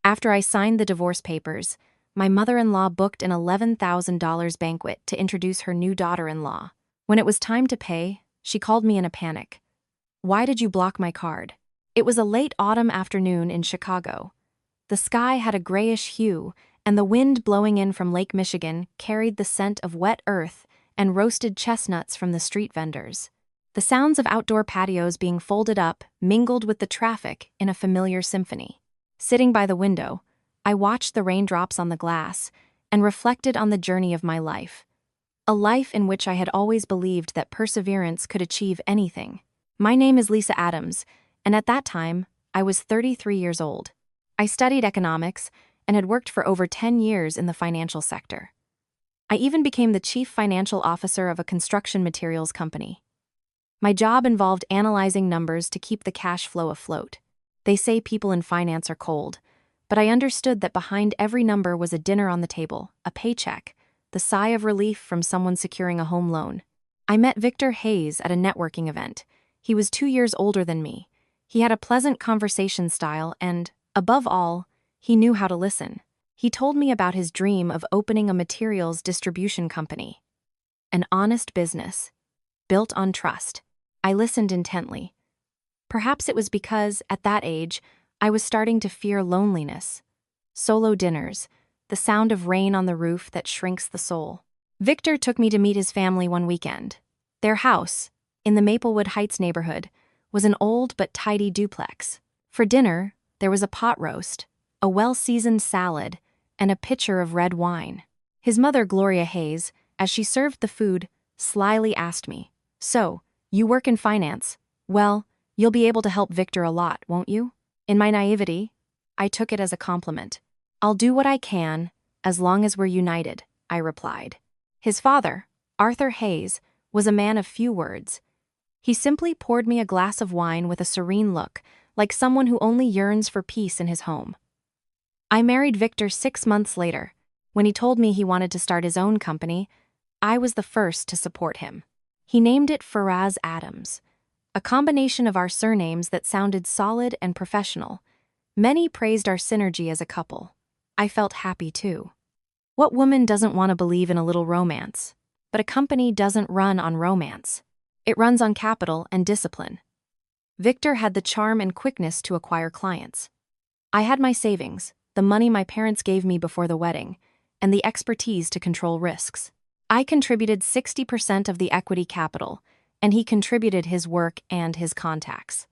After I signed the divorce papers, my mother-in-law booked an $11,000 banquet to introduce her new daughter-in-law. When it was time to pay, she called me in a panic. "Why did you block my card?" It was a late autumn afternoon in Chicago. The sky had a grayish hue, and the wind blowing in from Lake Michigan carried the scent of wet earth and roasted chestnuts from the street vendors. The sounds of outdoor patios being folded up mingled with the traffic in a familiar symphony. Sitting by the window, I watched the raindrops on the glass and reflected on the journey of my life. A life in which I had always believed that perseverance could achieve anything. My name is Lisa Adams, and at that time, I was 33 years old. I studied economics and had worked for over 10 years in the financial sector. I even became the chief financial officer of a construction materials company. My job involved analyzing numbers to keep the cash flow afloat. They say people in finance are cold, but I understood that behind every number was a dinner on the table, a paycheck, the sigh of relief from someone securing a home loan. I met Victor Hayes at a networking event. He was 2 years older than me. He had a pleasant conversation style and, above all, he knew how to listen. He told me about his dream of opening a materials distribution company. An honest business, built on trust. I listened intently. Perhaps it was because, at that age, I was starting to fear loneliness. Solo dinners, the sound of rain on the roof that shrinks the soul. Victor took me to meet his family one weekend. Their house, in the Maplewood Heights neighborhood, was an old but tidy duplex. For dinner, there was a pot roast, a well-seasoned salad, and a pitcher of red wine. His mother, Gloria Hayes, as she served the food, slyly asked me, "So, you work in finance? Well, you'll be able to help Victor a lot, won't you?" In my naivety, I took it as a compliment. "I'll do what I can, as long as we're united," I replied. His father, Arthur Hayes, was a man of few words. He simply poured me a glass of wine with a serene look, like someone who only yearns for peace in his home. I married Victor 6 months later. When he told me he wanted to start his own company, I was the first to support him. He named it Faraz Adams, a combination of our surnames that sounded solid and professional. Many praised our synergy as a couple. I felt happy too. What woman doesn't want to believe in a little romance? But a company doesn't run on romance. It runs on capital and discipline. Victor had the charm and quickness to acquire clients. I had my savings, the money my parents gave me before the wedding, and the expertise to control risks. I contributed 60% of the equity capital, and he contributed his work and his contacts.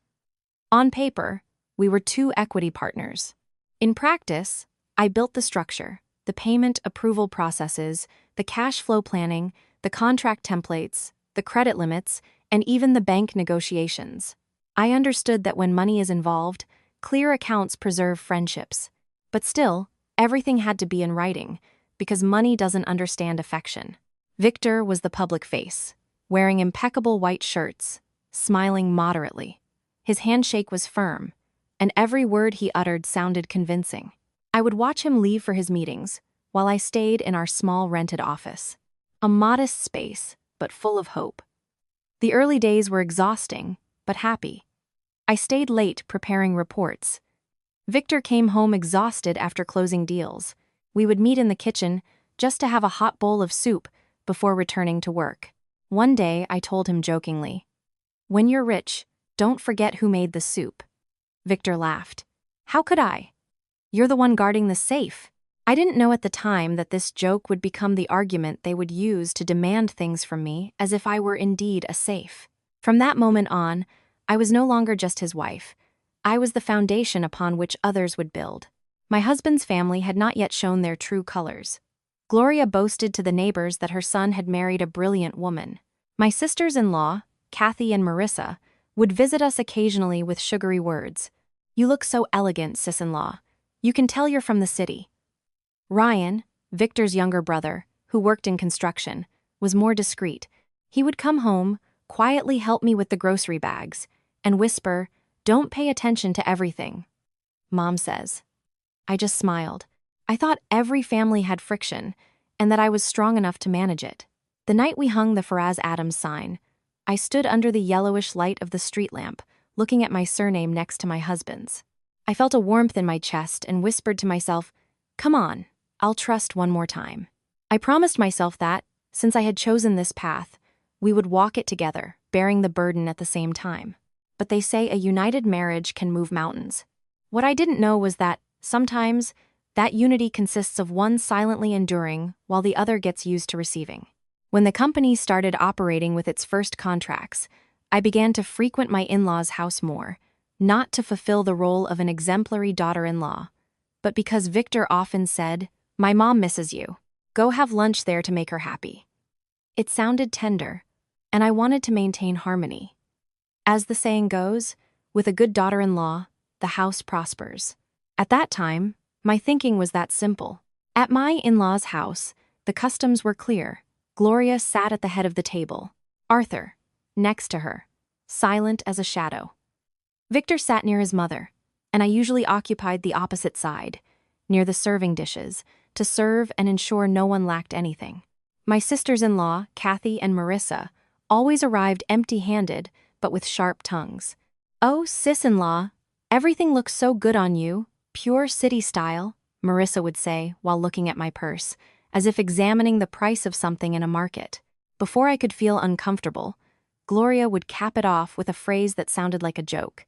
On paper, we were 2 equity partners. In practice, I built the structure, the payment approval processes, the cash flow planning, the contract templates, the credit limits, and even the bank negotiations. I understood that when money is involved, clear accounts preserve friendships. But still, everything had to be in writing, because money doesn't understand affection. Victor was the public face, wearing impeccable white shirts, smiling moderately. His handshake was firm, and every word he uttered sounded convincing. I would watch him leave for his meetings, while I stayed in our small rented office. A modest space, but full of hope. The early days were exhausting, but happy. I stayed late preparing reports. Victor came home exhausted after closing deals. We would meet in the kitchen just to have a hot bowl of soup before returning to work. One day, I told him jokingly, "When you're rich, don't forget who made the soup." Victor laughed. "How could I? You're the one guarding the safe." I didn't know at the time that this joke would become the argument they would use to demand things from me as if I were indeed a safe. From that moment on, I was no longer just his wife. I was the foundation upon which others would build. My husband's family had not yet shown their true colors. Gloria boasted to the neighbors that her son had married a brilliant woman. My sisters-in-law, Kathy and Marissa, would visit us occasionally with sugary words. "You look so elegant, sis-in-law. You can tell you're from the city." Ryan, Victor's younger brother, who worked in construction, was more discreet. He would come home, quietly help me with the grocery bags, and whisper, "Don't pay attention to everything Mom says." I just smiled. I thought every family had friction, and that I was strong enough to manage it. The night we hung the Faraz Adams sign, I stood under the yellowish light of the street lamp, looking at my surname next to my husband's. I felt a warmth in my chest and whispered to myself, "Come on, I'll trust one more time." I promised myself that, since I had chosen this path, we would walk it together, bearing the burden at the same time. But they say a united marriage can move mountains. What I didn't know was that, sometimes, that unity consists of one silently enduring while the other gets used to receiving. When the company started operating with its first contracts, I began to frequent my in-laws' house more, not to fulfill the role of an exemplary daughter-in-law, but because Victor often said, "My mom misses you. Go have lunch there to make her happy." It sounded tender, and I wanted to maintain harmony. As the saying goes, with a good daughter-in-law, the house prospers. At that time, my thinking was that simple. At my in-laws' house, the customs were clear. Gloria sat at the head of the table. Arthur, next to her, silent as a shadow. Victor sat near his mother, and I usually occupied the opposite side, near the serving dishes, to serve and ensure no one lacked anything. My sisters-in-law, Kathy and Marissa, always arrived empty-handed, but with sharp tongues. "Oh, sis-in-law, everything looks so good on you, pure city style," Marissa would say while looking at my purse, as if examining the price of something in a market. Before I could feel uncomfortable, Gloria would cap it off with a phrase that sounded like a joke.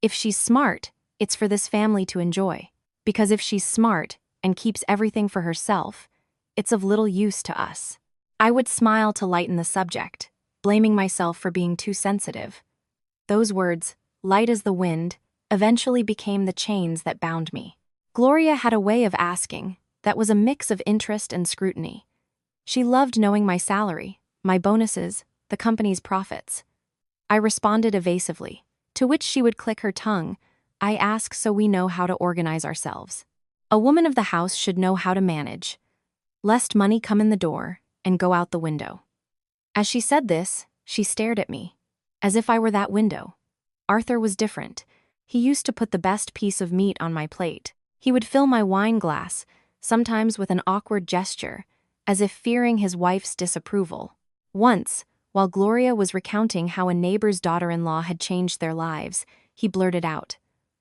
"If she's smart, it's for this family to enjoy. Because if she's smart and keeps everything for herself, it's of little use to us." I would smile to lighten the subject, blaming myself for being too sensitive. Those words, light as the wind, eventually became the chains that bound me. Gloria had a way of asking that was a mix of interest and scrutiny. She loved knowing my salary, my bonuses, the company's profits. I responded evasively, to which she would click her tongue. "I ask so we know how to organize ourselves. A woman of the house should know how to manage, lest money come in the door and go out the window." As she said this, she stared at me, as if I were that window. Arthur was different. He used to put the best piece of meat on my plate. He would fill my wine glass, sometimes with an awkward gesture, as if fearing his wife's disapproval. Once, while Gloria was recounting how a neighbor's daughter-in-law had changed their lives, he blurted out,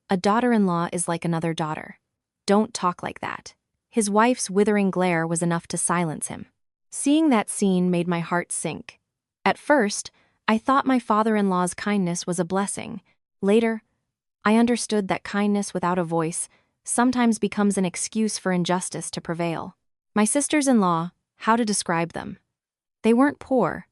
"A daughter-in-law is like another daughter. Don't talk like that." His wife's withering glare was enough to silence him. Seeing that scene made my heart sink. At first, I thought my father-in-law's kindness was a blessing. Later, I understood that kindness without a voice sometimes becomes an excuse for injustice to prevail. My sisters-in-law, how to describe them? They weren't poor,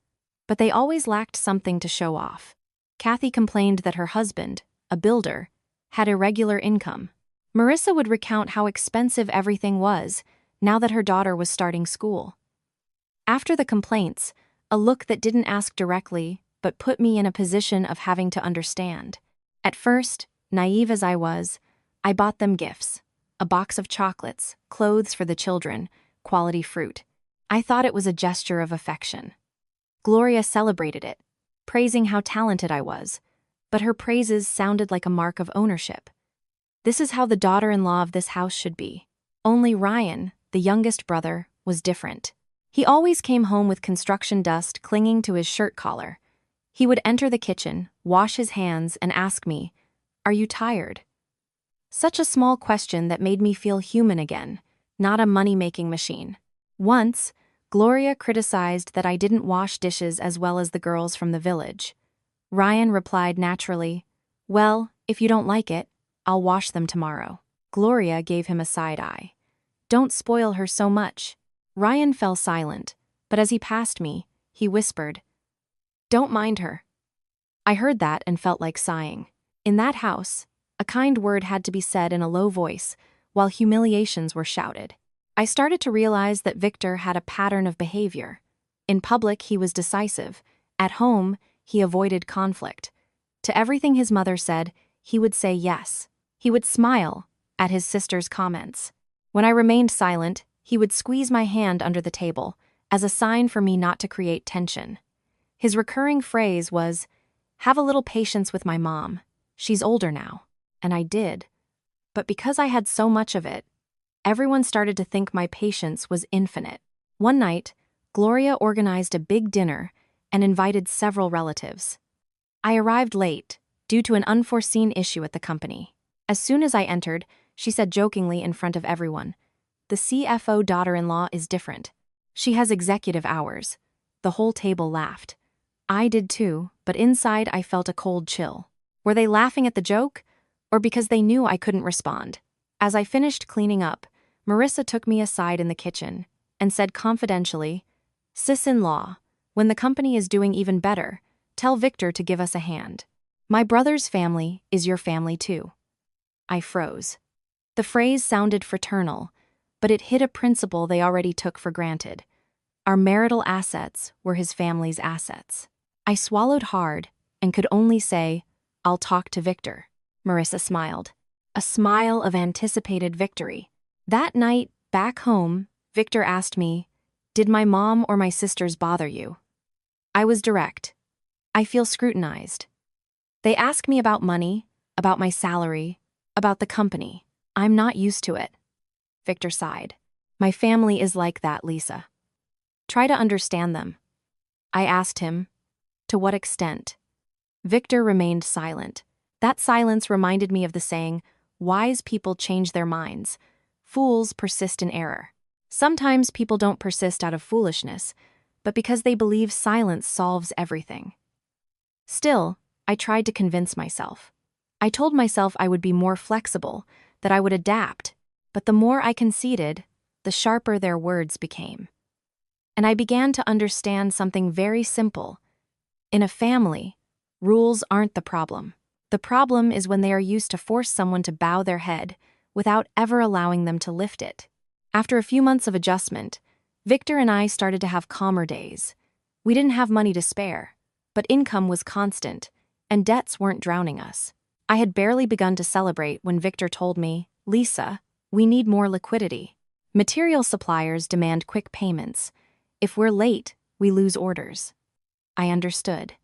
but they always lacked something to show off. Kathy complained that her husband, a builder, had irregular income. Marissa would recount how expensive everything was now that her daughter was starting school. After the complaints, a look that didn't ask directly but put me in a position of having to understand. At first, naive as I was, I bought them gifts, a box of chocolates, clothes for the children, quality fruit. I thought it was a gesture of affection. Gloria celebrated it, praising how talented I was, but her praises sounded like a mark of ownership. This is how the daughter-in-law of this house should be. Only Ryan, the youngest brother, was different. He always came home with construction dust clinging to his shirt collar. He would enter the kitchen, wash his hands, and ask me, "Are you tired?" Such a small question that made me feel human again, not a money-making machine. Once, Gloria criticized that I didn't wash dishes as well as the girls from the village. Ryan replied naturally, "Well, if you don't like it, I'll wash them tomorrow." Gloria gave him a side eye. "Don't spoil her so much." Ryan fell silent, but as he passed me, he whispered, "Don't mind her." I heard that and felt like sighing. In that house, a kind word had to be said in a low voice, while humiliations were shouted. I started to realize that Victor had a pattern of behavior. In public, he was decisive. At home, he avoided conflict. To everything his mother said, he would say yes. He would smile at his sister's comments. When I remained silent, he would squeeze my hand under the table, as a sign for me not to create tension. His recurring phrase was, "Have a little patience with my mom. She's older now." And I did. But because I had so much of it, everyone started to think my patience was infinite. One night, Gloria organized a big dinner and invited several relatives. I arrived late, due to an unforeseen issue at the company. As soon as I entered, she said jokingly in front of everyone, "The CFO daughter-in-law is different. She has executive hours." The whole table laughed. I did too, but inside I felt a cold chill. Were they laughing at the joke? Or because they knew I couldn't respond? As I finished cleaning up, Marissa took me aside in the kitchen and said confidentially, "Sis-in-law, when the company is doing even better, tell Victor to give us a hand. My brother's family is your family too." I froze. The phrase sounded fraternal, but it hit a principle they already took for granted. Our marital assets were his family's assets. I swallowed hard and could only say, "I'll talk to Victor." Marissa smiled. A smile of anticipated victory. That night, back home, Victor asked me, "Did my mom or my sisters bother you?" I was direct. "I feel scrutinized. They ask me about money, about my salary, about the company. I'm not used to it." Victor sighed. "My family is like that, Lisa. Try to understand them." I asked him, "To what extent?" Victor remained silent. That silence reminded me of the saying, "Wise people change their minds. Fools persist in error." Sometimes people don't persist out of foolishness, but because they believe silence solves everything. Still, I tried to convince myself. I told myself I would be more flexible, that I would adapt, but the more I conceded, the sharper their words became. And I began to understand something very simple. In a family, rules aren't the problem. The problem is when they are used to force someone to bow their head without ever allowing them to lift it. After a few months of adjustment, Victor and I started to have calmer days. We didn't have money to spare, but income was constant, and debts weren't drowning us. I had barely begun to celebrate when Victor told me, "Lisa, we need more liquidity. Material suppliers demand quick payments. If we're late, we lose orders." I understood.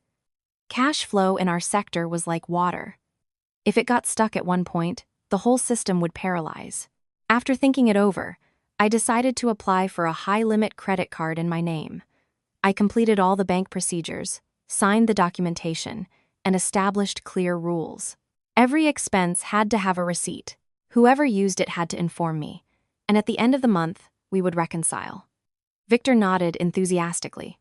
Cash flow in our sector was like water. If it got stuck at one point, the whole system would paralyze. After thinking it over, I decided to apply for a high-limit credit card in my name. I completed all the bank procedures, signed the documentation, and established clear rules. Every expense had to have a receipt. Whoever used it had to inform me, and at the end of the month, we would reconcile. Victor nodded enthusiastically.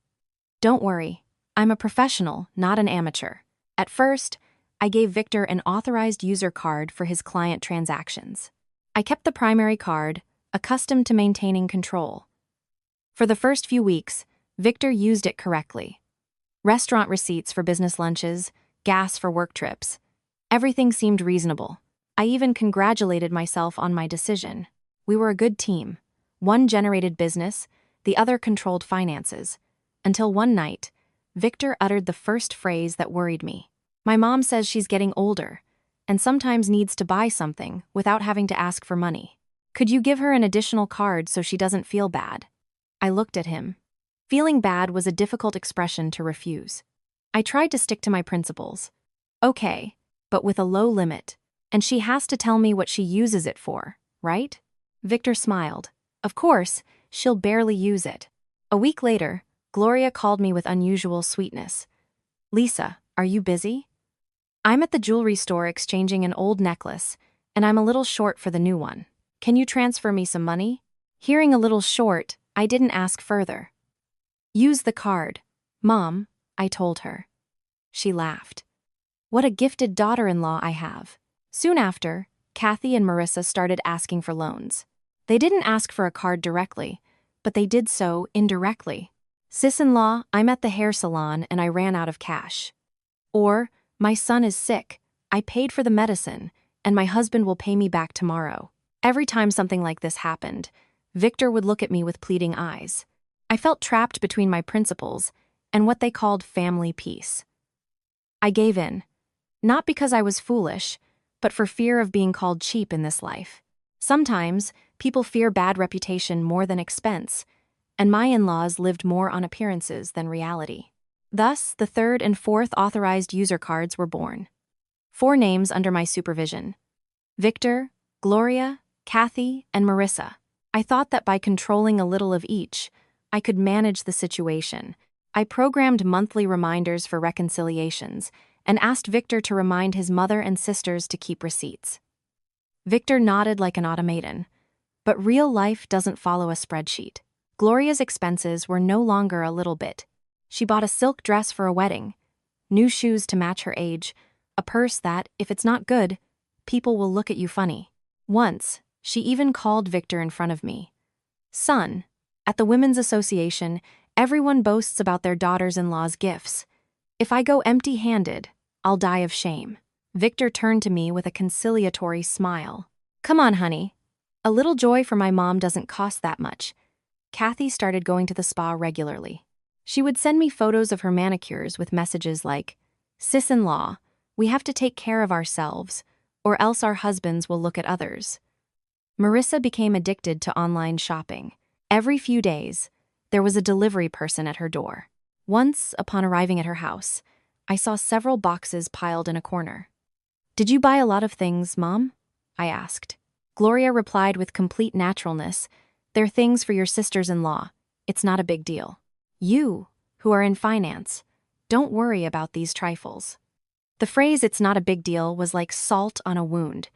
"Don't worry. I'm a professional, not an amateur." At first, I gave Victor an authorized user card for his client transactions. I kept the primary card, accustomed to maintaining control. For the first few weeks, Victor used it correctly. Restaurant receipts for business lunches, gas for work trips. Everything seemed reasonable. I even congratulated myself on my decision. We were a good team. One generated business, the other controlled finances. Until one night, Victor uttered the first phrase that worried me. "My mom says she's getting older, and sometimes needs to buy something without having to ask for money. Could you give her an additional card so she doesn't feel bad?" I looked at him. Feeling bad was a difficult expression to refuse. I tried to stick to my principles. "Okay, but with a low limit, and she has to tell me what she uses it for, right?" Victor smiled. "Of course, she'll barely use it." A week later, Gloria called me with unusual sweetness. "Lisa, are you busy? I'm at the jewelry store exchanging an old necklace, and I'm a little short for the new one. Can you transfer me some money?" Hearing a little short, I didn't ask further. "Use the card, Mom," I told her. She laughed. What a gifted daughter-in-law I have. Soon after, Kathy and Marissa started asking for loans. They didn't ask for a card directly, but they did so indirectly. "Sis-in-law, I'm at the hair salon and I ran out of cash." Or, "My son is sick. I paid for the medicine, and my husband will pay me back tomorrow." Every time something like this happened, Victor would look at me with pleading eyes. I felt trapped between my principles and what they called family peace. I gave in, not because I was foolish, but for fear of being called cheap in this life. Sometimes, people fear bad reputation more than expense, and my in-laws lived more on appearances than reality. Thus, the third and fourth authorized user cards were born. 4 names under my supervision: Victor, Gloria, Kathy, and Marissa. I thought that by controlling a little of each, I could manage the situation. I programmed monthly reminders for reconciliations and asked Victor to remind his mother and sisters to keep receipts. Victor nodded like an automaton. But real life doesn't follow a spreadsheet. Gloria's expenses were no longer a little bit. She bought a silk dress for a wedding, new shoes to match her age, a purse that, if it's not good, people will look at you funny. Once, she even called Victor in front of me. Son, at the Women's Association, everyone boasts about their daughters-in-law's gifts. If I go empty-handed, I'll die of shame. Victor turned to me with a conciliatory smile. Come on, honey. A little joy for my mom doesn't cost that much. Kathy started going to the spa regularly. She would send me photos of her manicures with messages like, "Sis-in-law, we have to take care of ourselves, or else our husbands will look at others." Marissa became addicted to online shopping. Every few days, there was a delivery person at her door. Once, upon arriving at her house, I saw several boxes piled in a corner. "Did you buy a lot of things, Mom?" I asked. Gloria replied with complete naturalness, "They're things for your sisters-in-law. It's not a big deal. You, who are in finance, don't worry about these trifles." The phrase "it's not a big deal" was like salt on a wound.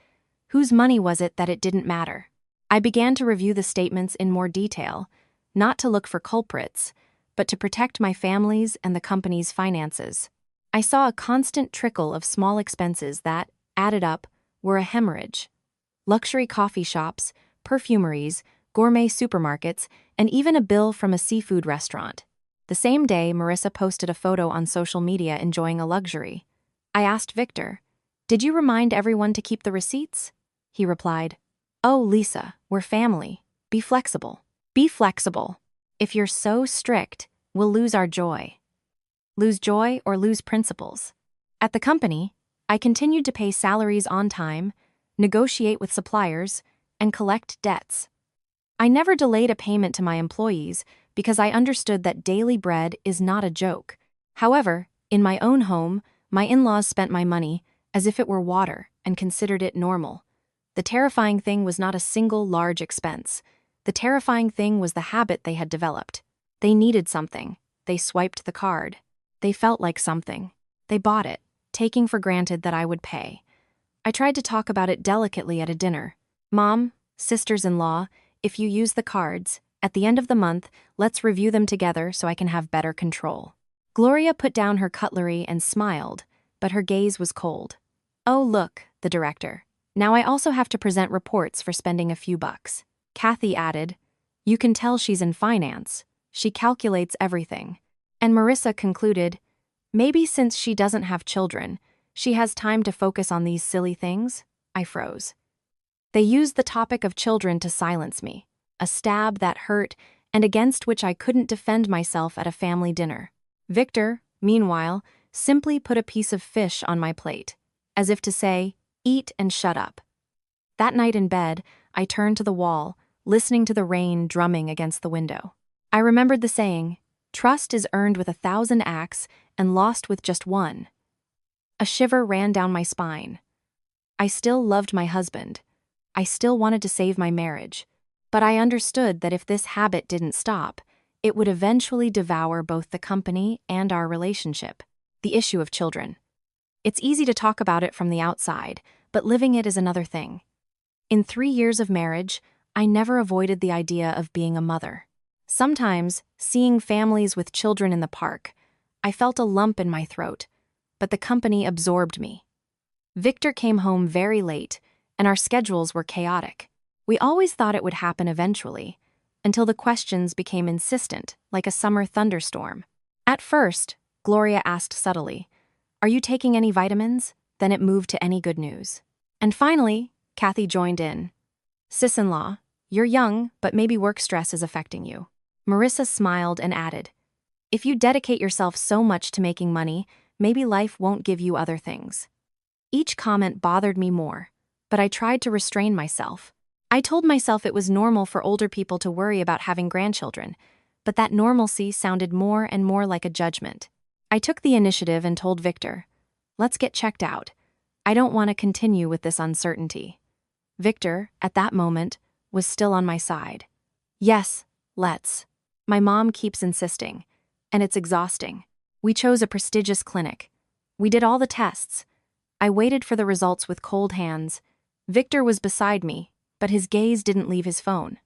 Whose money was it that it didn't matter? I began to review the statements in more detail, not to look for culprits, but to protect my family's and the company's finances. I saw a constant trickle of small expenses that, added up, were a hemorrhage. Luxury coffee shops, perfumeries, gourmet supermarkets, and even a bill from a seafood restaurant. The same day, Marissa posted a photo on social media enjoying a luxury. I asked Victor, "Did you remind everyone to keep the receipts?" He replied, "Oh, Lisa, we're family. Be flexible. Be flexible. If you're so strict, we'll lose our joy." Lose joy or lose principles. At the company, I continued to pay salaries on time, negotiate with suppliers, and collect debts. I never delayed a payment to my employees because I understood that daily bread is not a joke. However, in my own home, my in-laws spent my money as if it were water and considered it normal. The terrifying thing was not a single large expense. The terrifying thing was the habit they had developed. They needed something. They swiped the card. They felt like something. They bought it, taking for granted that I would pay. I tried to talk about it delicately at a dinner. "Mom, sisters-in-law, if you use the cards, at the end of the month, let's review them together so I can have better control." Gloria put down her cutlery and smiled, but her gaze was cold. "Oh, look, the director. Now I also have to present reports for spending a few bucks." Kathy added, "You can tell she's in finance. She calculates everything." And Marissa concluded, "Maybe since she doesn't have children, she has time to focus on these silly things?" I froze. They used the topic of children to silence me, a stab that hurt and against which I couldn't defend myself at a family dinner. Victor, meanwhile, simply put a piece of fish on my plate, as if to say, "Eat and shut up." That night in bed, I turned to the wall, listening to the rain drumming against the window. I remembered the saying, "Trust is earned with 1,000 acts and lost with just one." A shiver ran down my spine. I still loved my husband. I still wanted to save my marriage. But I understood that if this habit didn't stop, it would eventually devour both the company and our relationship. The issue of children. It's easy to talk about it from the outside, but living it is another thing. In 3 years of marriage, I never avoided the idea of being a mother. Sometimes, seeing families with children in the park, I felt a lump in my throat, but the company absorbed me. Victor came home very late, and our schedules were chaotic. We always thought it would happen eventually, until the questions became insistent, like a summer thunderstorm. At first, Gloria asked subtly, "Are you taking any vitamins?" Then it moved to any good news. And finally, Kathy joined in. "Sis-in-law, you're young, but maybe work stress is affecting you." Marissa smiled and added, "If you dedicate yourself so much to making money, maybe life won't give you other things." Each comment bothered me more, but I tried to restrain myself. I told myself it was normal for older people to worry about having grandchildren, but that normalcy sounded more and more like a judgment. I took the initiative and told Victor, "Let's get checked out. I don't want to continue with this uncertainty." Victor, at that moment, was still on my side. "Yes, let's." My mom keeps insisting, and it's exhausting. We chose a prestigious clinic. We did all the tests. I waited for the results with cold hands, Victor was beside me, but his gaze didn't leave his phone.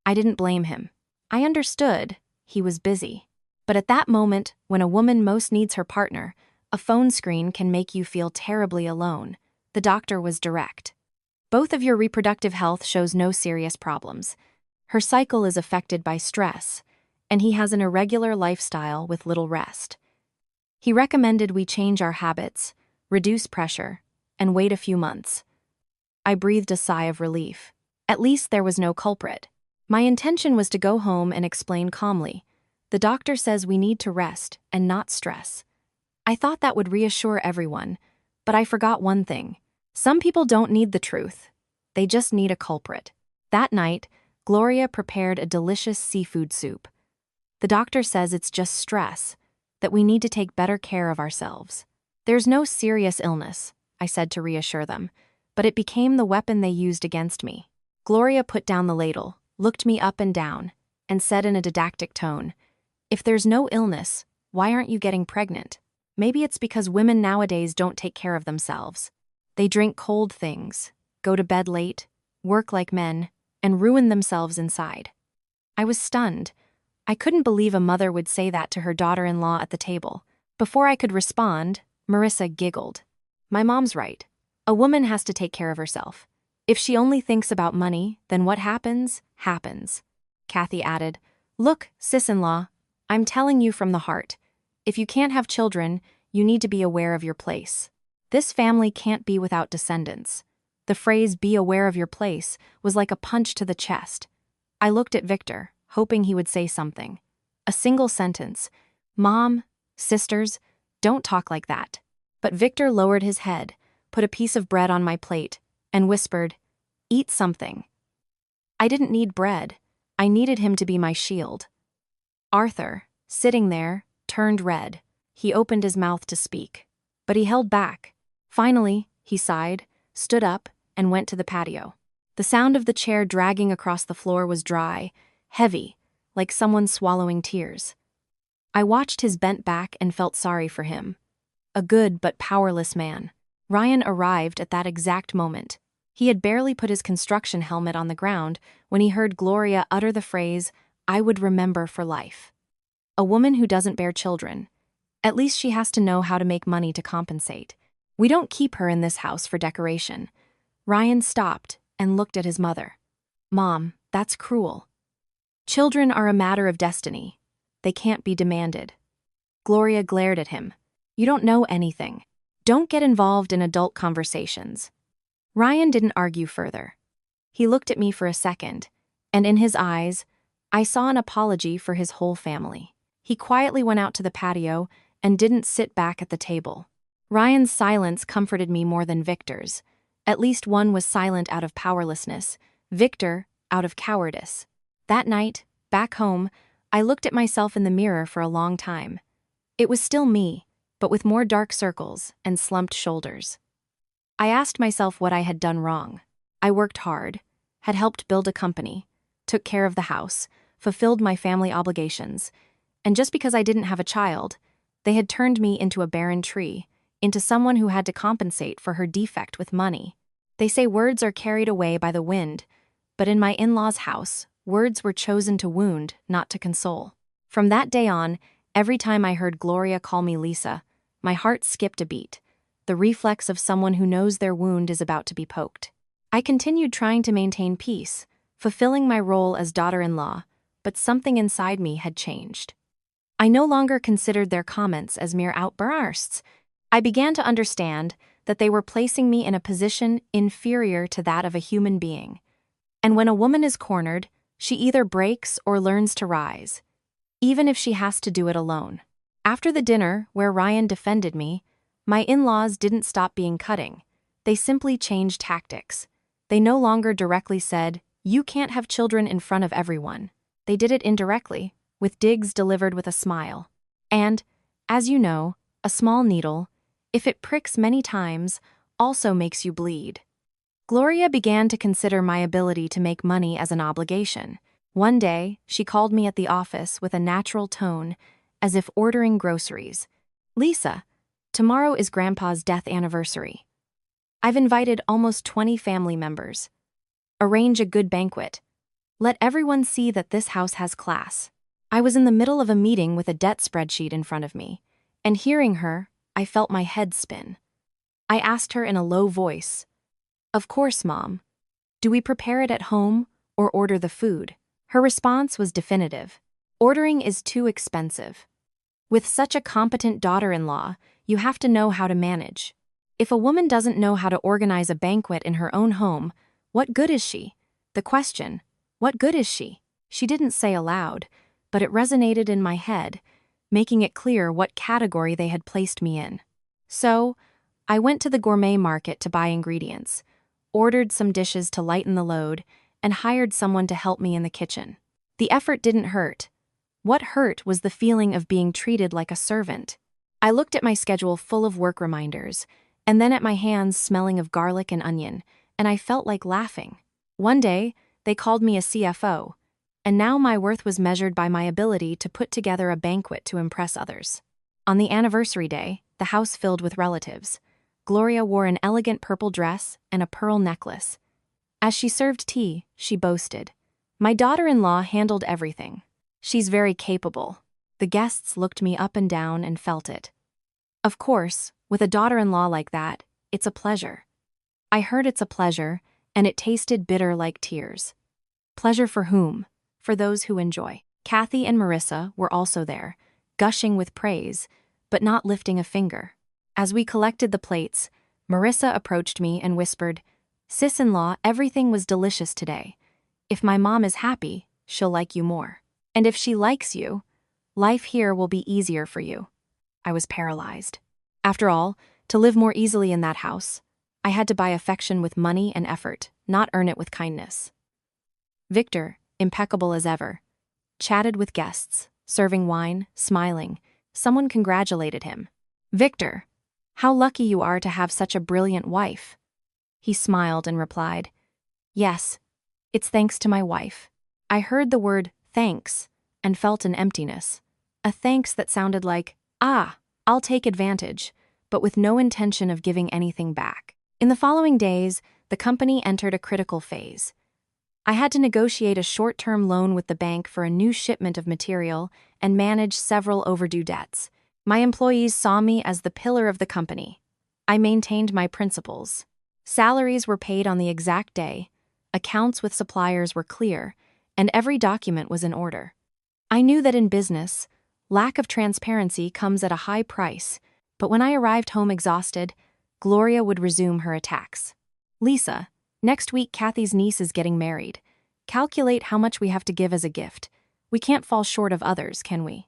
I didn't blame him. I understood. He was busy. But at that moment, when a woman most needs her partner, a phone screen can make you feel terribly alone. The doctor was direct. Both of your reproductive health shows no serious problems. Her cycle is affected by stress, and he has an irregular lifestyle with little rest. He recommended we change our habits, reduce pressure, and wait a few months. I breathed a sigh of relief. At least there was no culprit. My intention was to go home and explain calmly. The doctor says we need to rest and not stress. I thought that would reassure everyone, but I forgot one thing. Some people don't need the truth. They just need a culprit. That night, Gloria prepared a delicious seafood soup. The doctor says it's just stress, that we need to take better care of ourselves. There's no serious illness, I said to reassure them, but it became the weapon they used against me. Gloria put down the ladle, looked me up and down, and said in a didactic tone, "If there's no illness, why aren't you getting pregnant? Maybe it's because women nowadays don't take care of themselves. They drink cold things, go to bed late, work like men, and ruin themselves inside." I was stunned. I couldn't believe a mother would say that to her daughter-in-law at the table. Before I could respond, Marissa giggled. "My mom's right. A woman has to take care of herself. If she only thinks about money, then what happens, happens." Kathy added, "Look, sis-in-law, I'm telling you from the heart. If you can't have children, you need to be aware of your place. This family can't be without descendants." The phrase "be aware of your place" was like a punch to the chest. I looked at Victor, hoping he would say something. A single sentence. "Mom, sisters, don't talk like that." But Victor lowered his head, put a piece of bread on my plate, and whispered, "Eat something." I didn't need bread. I needed him to be my shield. Arthur, sitting there, turned red. He opened his mouth to speak, but he held back. Finally, he sighed, stood up, and went to the patio. The sound of the chair dragging across the floor was dry, heavy, like someone swallowing tears. I watched his bent back and felt sorry for him. A good but powerless man. Ryan arrived at that exact moment. He had barely put his construction helmet on the ground when he heard Gloria utter the phrase, "I would remember for life." A woman who doesn't bear children. At least she has to know how to make money to compensate. We don't keep her in this house for decoration. Ryan stopped and looked at his mother. "Mom, that's cruel. Children are a matter of destiny. They can't be demanded." Gloria glared at him. "You don't know anything. Don't get involved in adult conversations." Ryan didn't argue further. He looked at me for a second, and in his eyes, I saw an apology for his whole family. He quietly went out to the patio and didn't sit back at the table. Ryan's silence comforted me more than Victor's. At least one was silent out of powerlessness, Victor out of cowardice. That night, back home, I looked at myself in the mirror for a long time. It was still me, but with more dark circles and slumped shoulders. I asked myself what I had done wrong. I worked hard, had helped build a company, took care of the house, fulfilled my family obligations, and just because I didn't have a child, they had turned me into a barren tree, into someone who had to compensate for her defect with money. They say words are carried away by the wind, but in my in-laws' house, words were chosen to wound, not to console. From that day on, every time I heard Gloria call me Lisa, my heart skipped a beat, the reflex of someone who knows their wound is about to be poked. I continued trying to maintain peace, fulfilling my role as daughter-in-law, but something inside me had changed. I no longer considered their comments as mere outbursts. I began to understand that they were placing me in a position inferior to that of a human being. And when a woman is cornered, she either breaks or learns to rise, even if she has to do it alone. After the dinner, where Ryan defended me, my in-laws didn't stop being cutting. They simply changed tactics. They no longer directly said, "You can't have children in front of everyone." They did it indirectly, with digs delivered with a smile. And, as you know, a small needle, if it pricks many times, also makes you bleed. Gloria began to consider my ability to make money as an obligation. One day, she called me at the office with a natural tone, as if ordering groceries. "Lisa, tomorrow is Grandpa's death anniversary. I've invited almost 20 family members. Arrange a good banquet. Let everyone see that this house has class. I was in the middle of a meeting with a debt spreadsheet in front of me, and hearing her, I felt my head spin. I asked her in a low voice, "Of course, Mom. Do we prepare it at home or order the food?" Her response was definitive. Ordering is too expensive. With such a competent daughter-in-law, you have to know how to manage. If a woman doesn't know how to organize a banquet in her own home, what good is she? The question, what good is she? She didn't say aloud, but it resonated in my head, making it clear what category they had placed me in. So, I went to the gourmet market to buy ingredients, ordered some dishes to lighten the load, and hired someone to help me in the kitchen. The effort didn't hurt. What hurt was the feeling of being treated like a servant. I looked at my schedule full of work reminders, and then at my hands smelling of garlic and onion, and I felt like laughing. One day, they called me a CFO, and now my worth was measured by my ability to put together a banquet to impress others. On the anniversary day, the house filled with relatives. Gloria wore an elegant purple dress and a pearl necklace. As she served tea, she boasted, "My daughter-in-law handled everything. She's very capable." The guests looked me up and down and felt it. Of course, with a daughter-in-law like that, it's a pleasure. I heard it's a pleasure, and it tasted bitter like tears. Pleasure for whom? For those who enjoy. Kathy and Marissa were also there, gushing with praise, but not lifting a finger. As we collected the plates, Marissa approached me and whispered, "Sis-in-law, everything was delicious today. If my mom is happy, she'll like you more. And if she likes you, life here will be easier for you." I was paralyzed. After all, to live more easily in that house, I had to buy affection with money and effort, not earn it with kindness. Victor, impeccable as ever, chatted with guests, serving wine, smiling. Someone congratulated him. "Victor, how lucky you are to have such a brilliant wife." He smiled and replied, "Yes, it's thanks to my wife." I heard the word thanks and felt an emptiness. A thanks that sounded like, I'll take advantage, but with no intention of giving anything back. In the following days, the company entered a critical phase. I had to negotiate a short-term loan with the bank for a new shipment of material and manage several overdue debts. My employees saw me as the pillar of the company. I maintained my principles. Salaries were paid on the exact day, accounts with suppliers were clear, and every document was in order. I knew that in business, lack of transparency comes at a high price, but when I arrived home exhausted, Gloria would resume her attacks. "Lisa, next week Kathy's niece is getting married. Calculate how much we have to give as a gift. We can't fall short of others, can we?"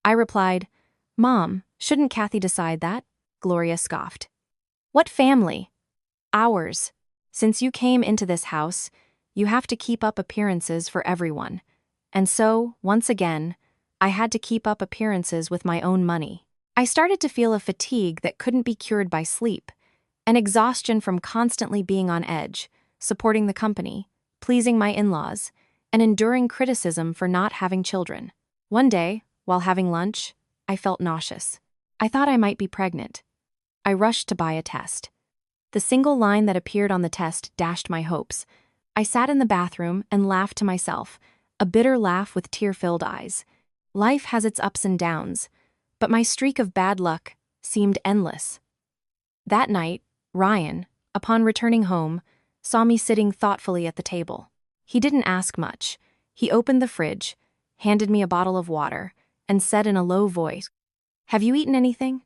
I replied, "Mom, shouldn't Kathy decide that?" Gloria scoffed. "What family?" "Ours. Since you came into this house, you have to keep up appearances for everyone. And so, once again, I had to keep up appearances with my own money. I started to feel a fatigue that couldn't be cured by sleep, an exhaustion from constantly being on edge, supporting the company, pleasing my in-laws, and enduring criticism for not having children. One day, while having lunch, I felt nauseous. I thought I might be pregnant. I rushed to buy a test. The single line that appeared on the test dashed my hopes. I sat in the bathroom and laughed to myself, a bitter laugh with tear-filled eyes. Life has its ups and downs, but my streak of bad luck seemed endless. That night, Ryan, upon returning home, saw me sitting thoughtfully at the table. He didn't ask much. He opened the fridge, handed me a bottle of water, and said in a low voice, "Have you eaten anything?"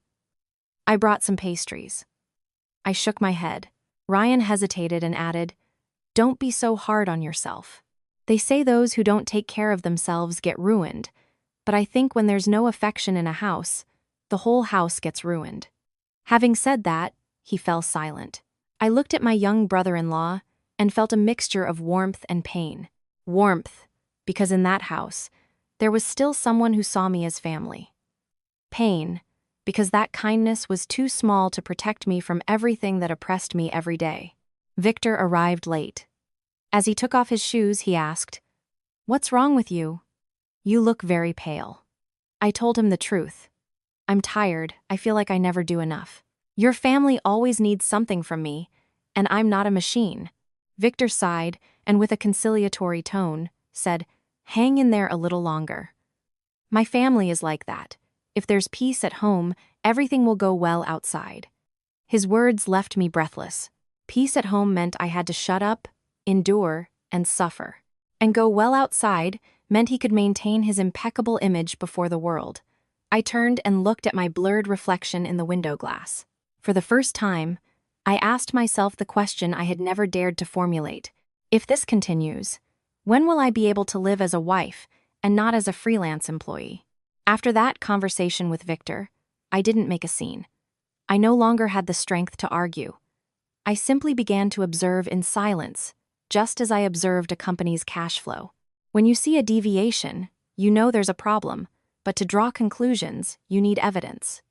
I brought some pastries. I shook my head. Ryan hesitated and added, "Don't be so hard on yourself. They say those who don't take care of themselves get ruined, but I think when there's no affection in a house, the whole house gets ruined." Having said that, he fell silent. I looked at my young brother-in-law and felt a mixture of warmth and pain. Warmth, because in that house, there was still someone who saw me as family. Pain, because that kindness was too small to protect me from everything that oppressed me every day. Victor arrived late. As he took off his shoes, he asked, "What's wrong with you? You look very pale." I told him the truth. "I'm tired. I feel like I never do enough. Your family always needs something from me, and I'm not a machine. Victor sighed, and with a conciliatory tone, said, "Hang in there a little longer. My family is like that. If there's peace at home, everything will go well outside." His words left me breathless. Peace at home meant I had to shut up, endure, and suffer. And go well outside meant he could maintain his impeccable image before the world. I turned and looked at my blurred reflection in the window glass. For the first time, I asked myself the question I had never dared to formulate. If this continues, when will I be able to live as a wife and not as a freelance employee? After that conversation with Victor, I didn't make a scene. I no longer had the strength to argue. I simply began to observe in silence, just as I observed a company's cash flow. When you see a deviation, you know there's a problem, but to draw conclusions, you need evidence.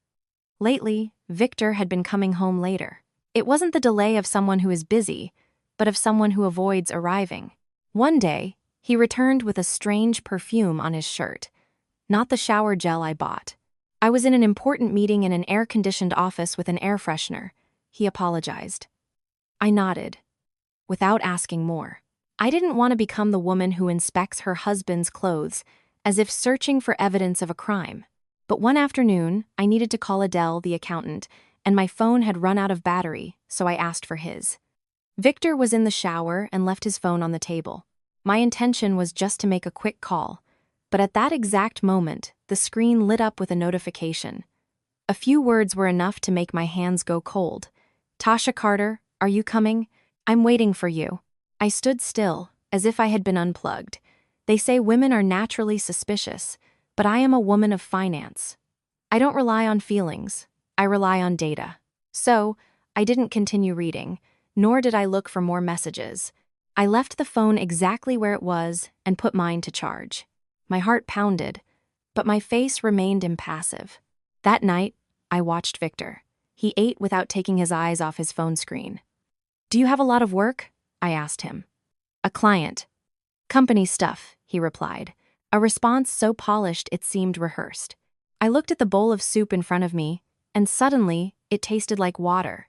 Lately, Victor had been coming home later. It wasn't the delay of someone who is busy, but of someone who avoids arriving. One day, he returned with a strange perfume on his shirt. Not the shower gel I bought. I was in an important meeting in an air-conditioned office with an air freshener. He apologized. I nodded, without asking more. I didn't want to become the woman who inspects her husband's clothes, as if searching for evidence of a crime. But one afternoon, I needed to call Adele, the accountant, and my phone had run out of battery, so I asked for his. Victor was in the shower and left his phone on the table. My intention was just to make a quick call, but at that exact moment, the screen lit up with a notification. A few words were enough to make my hands go cold. "Tasha Carter, are you coming? I'm waiting for you." I stood still, as if I had been unplugged. They say women are naturally suspicious, but I am a woman of finance. I don't rely on feelings, I rely on data. So, I didn't continue reading, nor did I look for more messages. I left the phone exactly where it was and put mine to charge. My heart pounded, but my face remained impassive. That night, I watched Victor. He ate without taking his eyes off his phone screen. "Do you have a lot of work?" I asked him. "A client. Company stuff," he replied, a response so polished it seemed rehearsed. I looked at the bowl of soup in front of me, and suddenly, it tasted like water.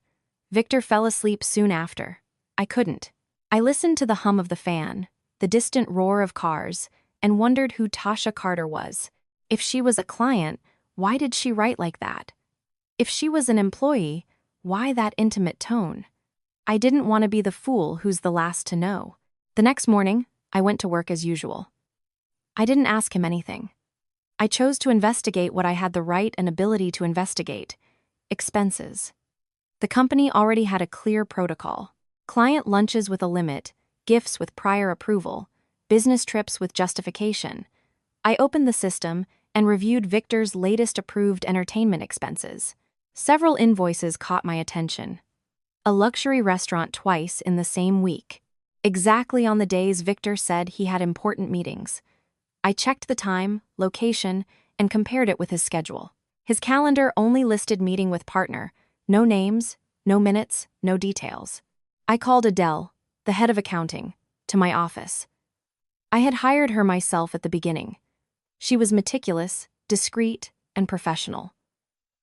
Victor fell asleep soon after. I couldn't. I listened to the hum of the fan, the distant roar of cars, and wondered who Tasha Carter was. If she was a client, why did she write like that? If she was an employee, why that intimate tone? I didn't want to be the fool who's the last to know. The next morning, I went to work as usual. I didn't ask him anything. I chose to investigate what I had the right and ability to investigate: expenses. The company already had a clear protocol: client lunches with a limit, gifts with prior approval, business trips with justification. I opened the system and reviewed Victor's latest approved entertainment expenses. Several invoices caught my attention. A luxury restaurant twice in the same week, exactly on the days Victor said he had important meetings. I checked the time, location, and compared it with his schedule. His calendar only listed meeting with partner, no names, no minutes, no details. I called Adele, the head of accounting, to my office. I had hired her myself at the beginning. She was meticulous, discreet, and professional.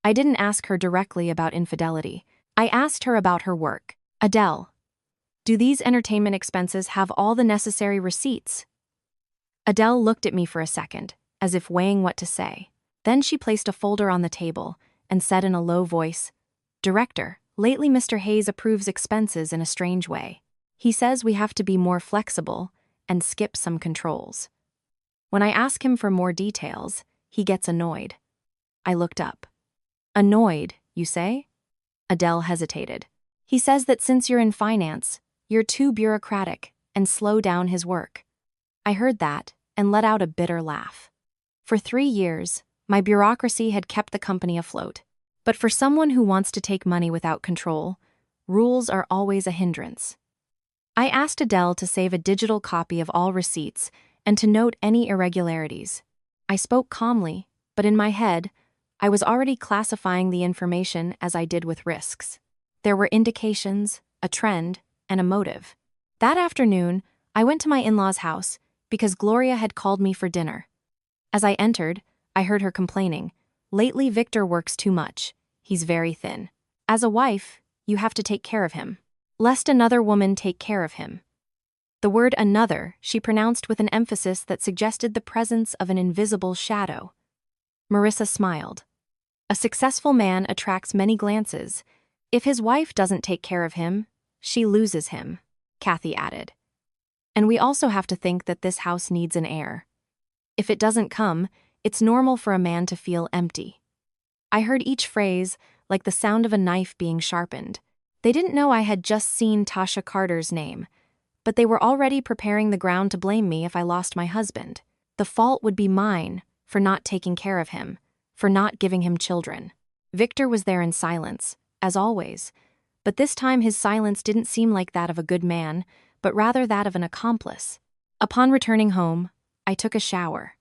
I didn't ask her directly about infidelity. I asked her about her work. "Adele, do these entertainment expenses have all the necessary receipts?" Adele looked at me for a second, as if weighing what to say. Then she placed a folder on the table and said in a low voice, "Director, lately Mr. Hayes approves expenses in a strange way. He says we have to be more flexible and skip some controls. When I ask him for more details, he gets annoyed." I looked up. "Annoyed, you say?" Adele hesitated. "He says that since you're in finance, you're too bureaucratic and slow down his work." I heard that and let out a bitter laugh. For 3 years, my bureaucracy had kept the company afloat. But for someone who wants to take money without control, rules are always a hindrance. I asked Adele to save a digital copy of all receipts and to note any irregularities. I spoke calmly, but in my head, I was already classifying the information as I did with risks. There were indications, a trend, and a motive. That afternoon, I went to my in-laws' house because Gloria had called me for dinner. As I entered, I heard her complaining, "Lately Victor works too much. He's very thin. As a wife, you have to take care of him." lest another woman take care of him. The word another she pronounced with an emphasis that suggested the presence of an invisible shadow. Marissa smiled. A successful man attracts many glances. If his wife doesn't take care of him, she loses him, Kathy added. And we also have to think that this house needs an heir. If it doesn't come, it's normal for a man to feel empty. I heard each phrase like the sound of a knife being sharpened. They didn't know I had just seen Tasha Carter's name, but they were already preparing the ground to blame me if I lost my husband. The fault would be mine for not taking care of him, for not giving him children. Victor was there in silence, as always, but this time his silence didn't seem like that of a good man, but rather that of an accomplice. Upon returning home, I took a shower.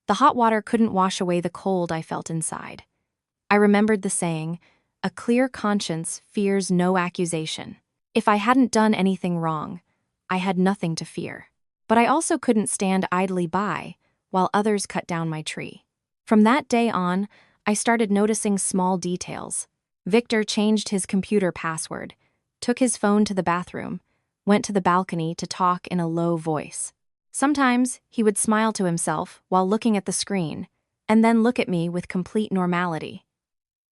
The hot water couldn't wash away the cold I felt inside. I remembered the saying, "A clear conscience fears no accusation." If I hadn't done anything wrong, I had nothing to fear. But I also couldn't stand idly by while others cut down my tree. From that day on, I started noticing small details. Victor changed his computer password, took his phone to the bathroom, went to the balcony to talk in a low voice. Sometimes he would smile to himself while looking at the screen, and then look at me with complete normality.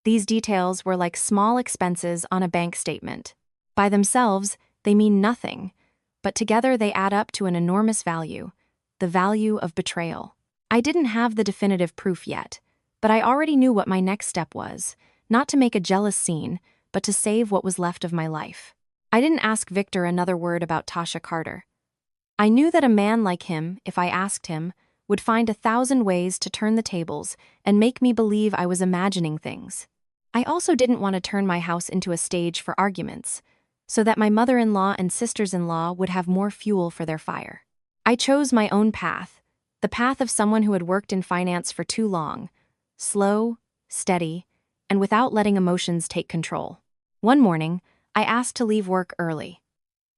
These details were like small expenses on a bank statement. By themselves, they mean nothing, but together they add up to an enormous value, the value of betrayal. I didn't have the definitive proof yet, but I already knew what my next step was, not to make a jealous scene, but to save what was left of my life. I didn't ask Victor another word about Tasha Carter. I knew that a man like him, if I asked him, would find 1,000 ways to turn the tables and make me believe I was imagining things. I also didn't want to turn my house into a stage for arguments, so that my mother-in-law and sisters-in-law would have more fuel for their fire. I chose my own path, the path of someone who had worked in finance for too long, slow, steady, and without letting emotions take control. One morning, I asked to leave work early.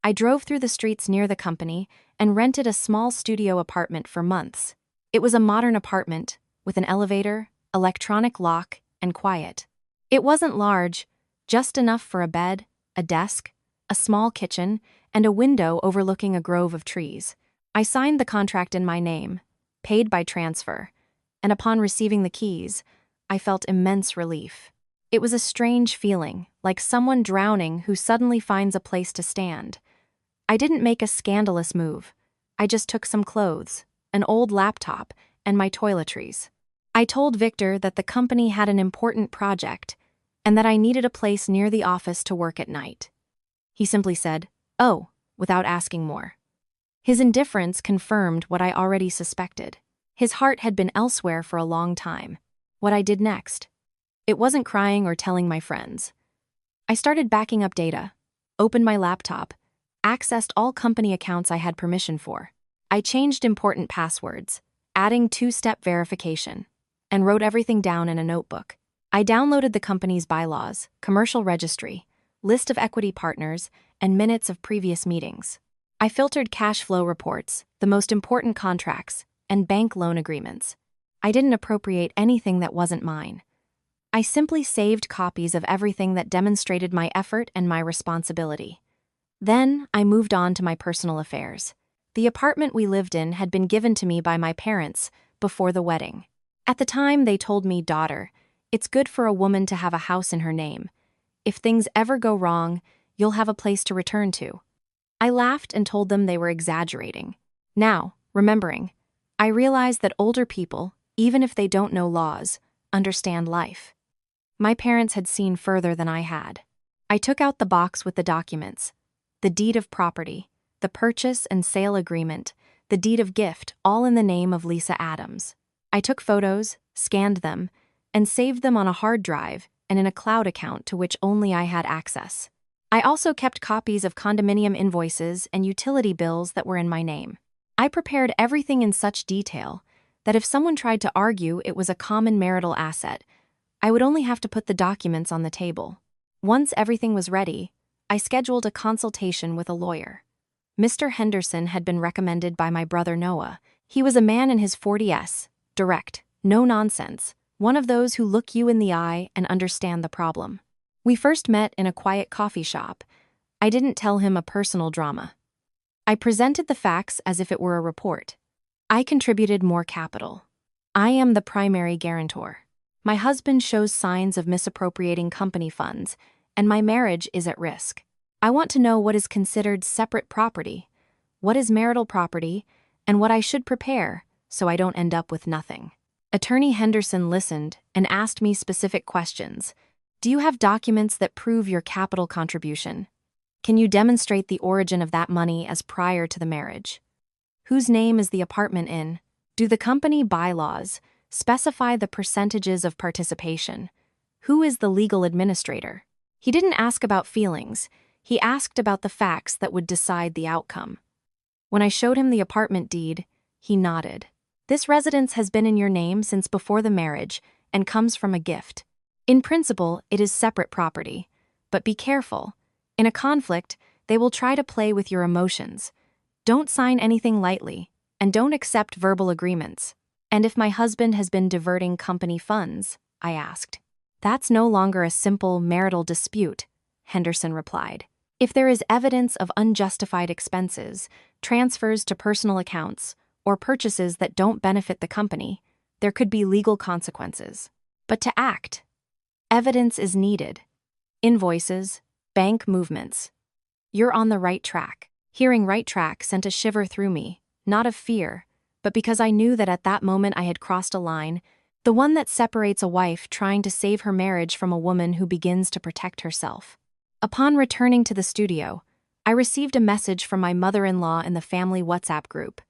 I drove through the streets near the company and rented a small studio apartment for months. It was a modern apartment with an elevator, electronic lock, and quiet. It wasn't large, just enough for a bed, a desk, a small kitchen, and a window overlooking a grove of trees. I signed the contract in my name, paid by transfer, and upon receiving the keys, I felt immense relief. It was a strange feeling, like someone drowning who suddenly finds a place to stand. I didn't make a scandalous move. I just took some clothes, an old laptop, and my toiletries. I told Victor that the company had an important project and that I needed a place near the office to work at night. He simply said, "Oh," without asking more. His indifference confirmed what I already suspected. His heart had been elsewhere for a long time. What I did next? It wasn't crying or telling my friends. I started backing up data, opened my laptop, accessed all company accounts I had permission for. I changed important passwords, adding two-step verification, and wrote everything down in a notebook. I downloaded the company's bylaws, commercial registry, list of equity partners, and minutes of previous meetings. I filtered cash flow reports, the most important contracts, and bank loan agreements. I didn't appropriate anything that wasn't mine. I simply saved copies of everything that demonstrated my effort and my responsibility. Then I moved on to my personal affairs. The apartment we lived in had been given to me by my parents before the wedding. At the time, they told me, "Daughter, it's good for a woman to have a house in her name. If things ever go wrong, you'll have a place to return to." I laughed and told them they were exaggerating. Now, remembering, I realized that older people, even if they don't know laws, understand life. My parents had seen further than I had. I took out the box with the documents, the deed of property, the purchase and sale agreement, the deed of gift, all in the name of Lisa Adams. I took photos, scanned them, and saved them on a hard drive and in a cloud account to which only I had access. I also kept copies of condominium invoices and utility bills that were in my name. I prepared everything in such detail that if someone tried to argue it was a common marital asset, I would only have to put the documents on the table. Once everything was ready, I scheduled a consultation with a lawyer. Mr. Henderson had been recommended by my brother Noah. He was a man in his 40s, direct, no nonsense, one of those who look you in the eye and understand the problem. We first met in a quiet coffee shop. I didn't tell him a personal drama. I presented the facts as if it were a report. I contributed more capital. I am the primary guarantor. My husband shows signs of misappropriating company funds, and my marriage is at risk. I want to know what is considered separate property, what is marital property, and what I should prepare so I don't end up with nothing. Attorney Henderson listened and asked me specific questions. Do you have documents that prove your capital contribution? Can you demonstrate the origin of that money as prior to the marriage? Whose name is the apartment in? Do the company bylaws specify the percentages of participation? Who is the legal administrator? He didn't ask about feelings. He asked about the facts that would decide the outcome. When I showed him the apartment deed, he nodded. This residence has been in your name since before the marriage and comes from a gift. In principle, it is separate property. But be careful. In a conflict, they will try to play with your emotions. Don't sign anything lightly, and don't accept verbal agreements. And if my husband has been diverting company funds, I asked. That's no longer a simple marital dispute, Henderson replied. If there is evidence of unjustified expenses, transfers to personal accounts, or purchases that don't benefit the company, there could be legal consequences. But to act, evidence is needed. Invoices, bank movements. You're on the right track. Hearing right track sent a shiver through me, not of fear, but because I knew that at that moment I had crossed a line, the one that separates a wife trying to save her marriage from a woman who begins to protect herself. Upon returning to the studio, I received a message from my mother-in-law in the family WhatsApp group.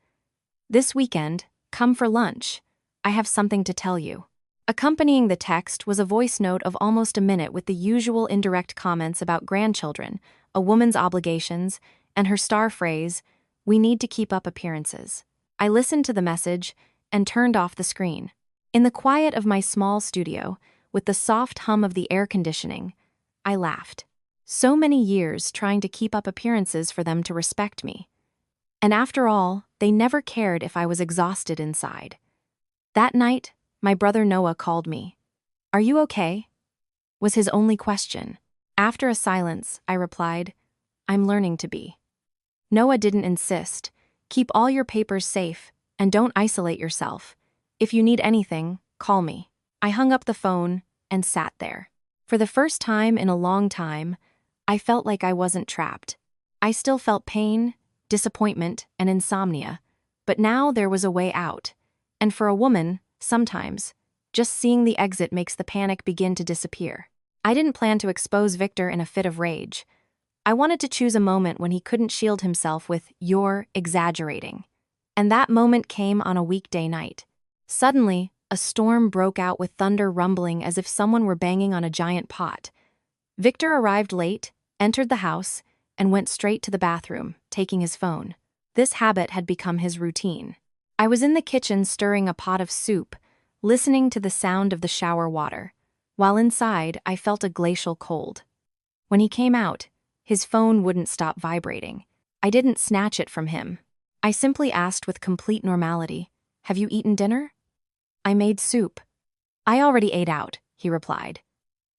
This weekend, come for lunch. I have something to tell you. Accompanying the text was a voice note of almost a minute with the usual indirect comments about grandchildren, a woman's obligations, and her star phrase, "We need to keep up appearances." I listened to the message and turned off the screen. In the quiet of my small studio, with the soft hum of the air conditioning, I laughed. So many years trying to keep up appearances for them to respect me. And after all, they never cared if I was exhausted inside. That night, my brother Noah called me. "Are you okay?" was his only question. After a silence, I replied, "I'm learning to be." Noah didn't insist. "Keep all your papers safe, and don't isolate yourself. If you need anything, call me." I hung up the phone and sat there. For the first time in a long time, I felt like I wasn't trapped. I still felt pain, disappointment, and insomnia, but now there was a way out. And for a woman, sometimes, just seeing the exit makes the panic begin to disappear. I didn't plan to expose Victor in a fit of rage. I wanted to choose a moment when he couldn't shield himself with, "You're exaggerating." And that moment came on a weekday night. Suddenly, a storm broke out with thunder rumbling as if someone were banging on a giant pot. Victor arrived late, entered the house, and went straight to the bathroom, taking his phone. This habit had become his routine. I was in the kitchen stirring a pot of soup, listening to the sound of the shower water. While inside, I felt a glacial cold. When he came out, his phone wouldn't stop vibrating. I didn't snatch it from him. I simply asked with complete normality, "Have you eaten dinner?" "I made soup." "I already ate out," he replied.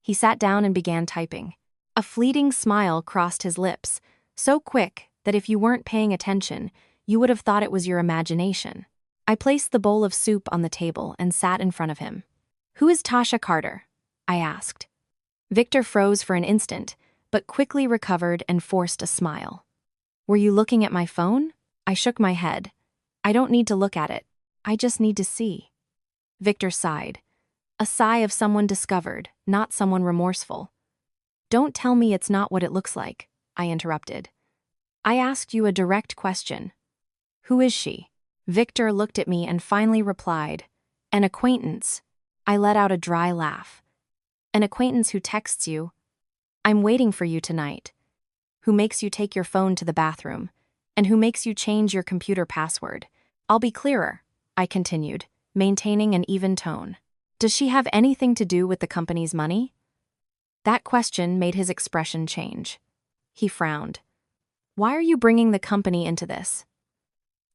He sat down and began typing. A fleeting smile crossed his lips, so quick that if you weren't paying attention, you would have thought it was your imagination. I placed the bowl of soup on the table and sat in front of him. "Who is Tasha Carter?" I asked. Victor froze for an instant, but quickly recovered and forced a smile. "Were you looking at my phone?" I shook my head. "I don't need to look at it. I just need to see." Victor sighed. A sigh of someone discovered, not someone remorseful. "Don't tell me it's not what it looks like," I interrupted. "I asked you a direct question. Who is she?" Victor looked at me and finally replied, "An acquaintance." I let out a dry laugh. "An acquaintance who texts you, 'I'm waiting for you tonight,' who makes you take your phone to the bathroom, and who makes you change your computer password. I'll be clearer," I continued, maintaining an even tone. "Does she have anything to do with the company's money?" That question made his expression change. He frowned. "Why are you bringing the company into this?"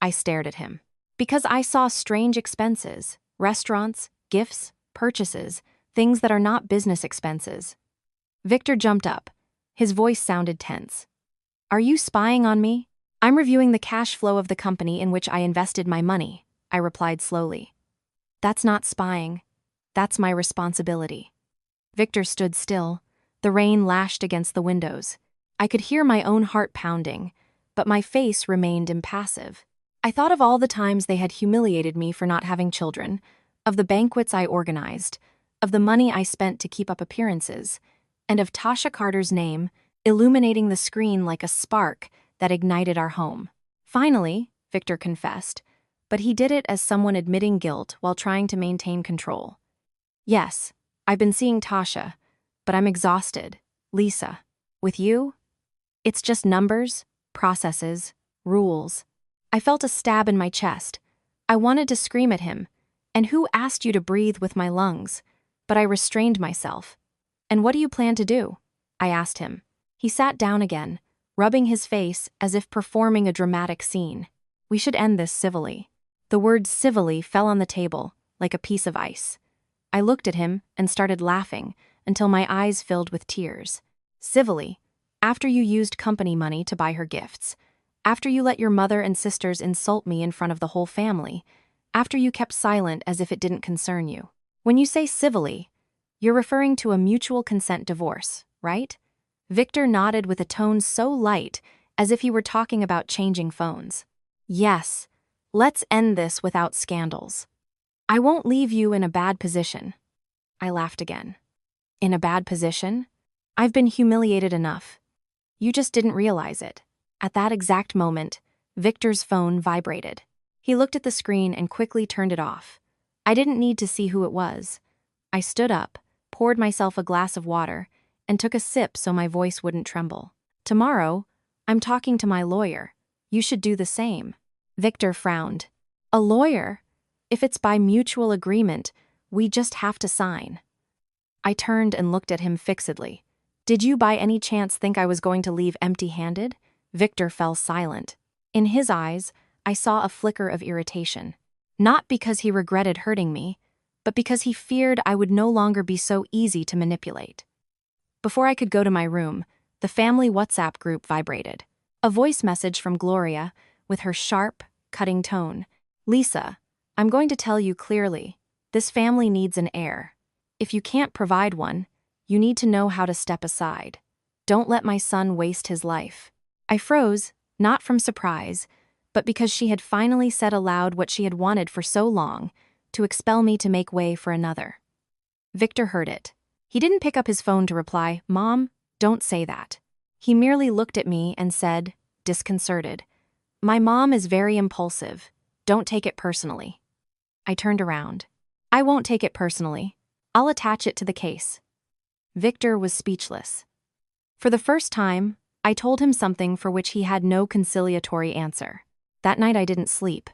I stared at him. "Because I saw strange expenses, restaurants, gifts, purchases, things that are not business expenses." Victor jumped up. His voice sounded tense. Are you spying on me? I'm reviewing the cash flow of the company in which I invested my money, I replied slowly. That's not spying. That's my responsibility. Victor stood still. The rain lashed against the windows. I could hear my own heart pounding, but my face remained impassive. I thought of all the times they had humiliated me for not having children, of the banquets I organized, of the money I spent to keep up appearances, and of Tasha Carter's name illuminating the screen like a spark that ignited our home. Finally, Victor confessed, but he did it as someone admitting guilt while trying to maintain control. Yes, I've been seeing Tasha, but I'm exhausted. Lisa, with you? It's just numbers, processes, rules. I felt a stab in my chest. I wanted to scream at him. And who asked you to breathe with my lungs? But I restrained myself. And what do you plan to do? I asked him. He sat down again, rubbing his face as if performing a dramatic scene. We should end this civilly. The word civilly fell on the table, like a piece of ice. I looked at him and started laughing until my eyes filled with tears. Civilly, after you used company money to buy her gifts, after you let your mother and sisters insult me in front of the whole family, after you kept silent as if it didn't concern you. When you say civilly, you're referring to a mutual consent divorce, right? Victor nodded with a tone so light as if he were talking about changing phones. Yes, let's end this without scandals. I won't leave you in a bad position. I laughed again. In a bad position? I've been humiliated enough. You just didn't realize it. At that exact moment, Victor's phone vibrated. He looked at the screen and quickly turned it off. I didn't need to see who it was. I stood up, poured myself a glass of water, and took a sip so my voice wouldn't tremble. Tomorrow, I'm talking to my lawyer. You should do the same. Victor frowned. A lawyer? If it's by mutual agreement, we just have to sign. I turned and looked at him fixedly. Did you by any chance think I was going to leave empty-handed? Victor fell silent. In his eyes, I saw a flicker of irritation. Not because he regretted hurting me, but because he feared I would no longer be so easy to manipulate. Before I could go to my room, the family WhatsApp group vibrated. A voice message from Gloria, with her sharp, cutting tone. Lisa, I'm going to tell you clearly, this family needs an heir. If you can't provide one, you need to know how to step aside. Don't let my son waste his life. I froze, not from surprise, but because she had finally said aloud what she had wanted for so long, to expel me to make way for another. Victor heard it. He didn't pick up his phone to reply, Mom, don't say that. He merely looked at me and said, disconcerted, My mom is very impulsive. Don't take it personally. I turned around. I won't take it personally. I'll attach it to the case. Victor was speechless. For the first time, I told him something for which he had no conciliatory answer. That night I didn't sleep.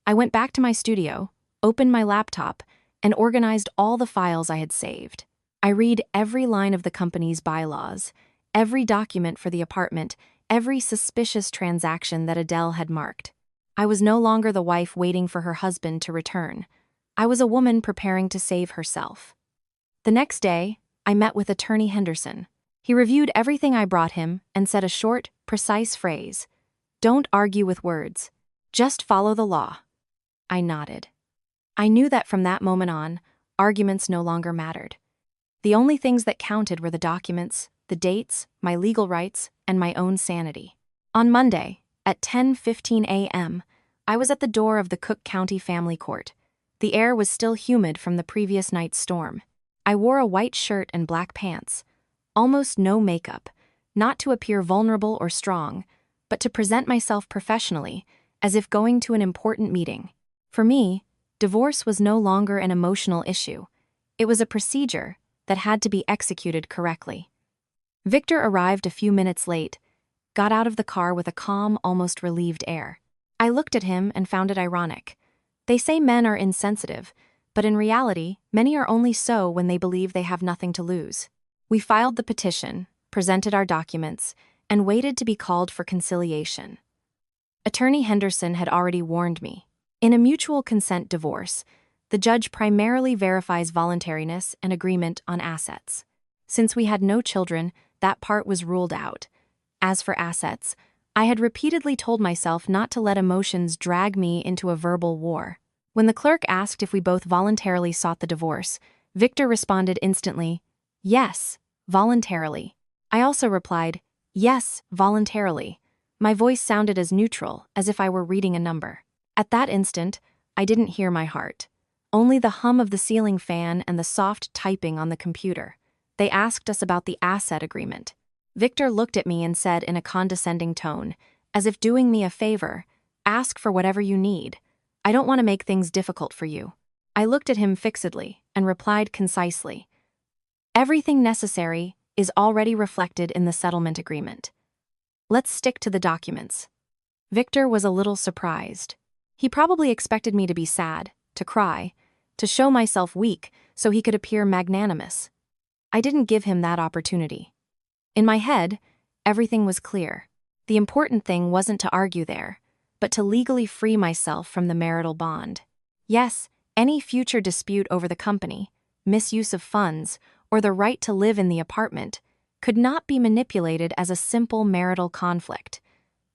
I went back to my studio, opened my laptop, and organized all the files I had saved. I read every line of the company's bylaws, every document for the apartment, every suspicious transaction that Adele had marked. I was no longer the wife waiting for her husband to return. I was a woman preparing to save herself. The next day, I met with Attorney Henderson. He reviewed everything I brought him and said a short, precise phrase. Don't argue with words. Just follow the law. I nodded. I knew that from that moment on, arguments no longer mattered. The only things that counted were the documents, the dates, my legal rights, and my own sanity. On Monday, at 10:15 a.m., I was at the door of the Cook County Family Court. The air was still humid from the previous night's storm. I wore a white shirt and black pants. Almost no makeup, not to appear vulnerable or strong, but to present myself professionally, as if going to an important meeting. For me, divorce was no longer an emotional issue. It was a procedure that had to be executed correctly. Victor arrived a few minutes late, got out of the car with a calm, almost relieved air. I looked at him and found it ironic. They say men are insensitive, but in reality, many are only so when they believe they have nothing to lose. We filed the petition, presented our documents, and waited to be called for conciliation. Attorney Henderson had already warned me. In a mutual consent divorce, the judge primarily verifies voluntariness and agreement on assets. Since we had no children, that part was ruled out. As for assets, I had repeatedly told myself not to let emotions drag me into a verbal war. When the clerk asked if we both voluntarily sought the divorce, Victor responded instantly, "Yes, voluntarily." I also replied, "Yes, voluntarily." My voice sounded as neutral as if I were reading a number. At that instant, I didn't hear my heart. Only the hum of the ceiling fan and the soft typing on the computer. They asked us about the asset agreement. Victor looked at me and said in a condescending tone, as if doing me a favor, "Ask for whatever you need. I don't want to make things difficult for you." I looked at him fixedly and replied concisely, "Everything necessary is already reflected in the settlement agreement. Let's stick to the documents." Victor was a little surprised. He probably expected me to be sad, to cry, to show myself weak so he could appear magnanimous. I didn't give him that opportunity. In my head, everything was clear. The important thing wasn't to argue there, but to legally free myself from the marital bond. Yes, any future dispute over the company, misuse of funds, or the right to live in the apartment could not be manipulated as a simple marital conflict.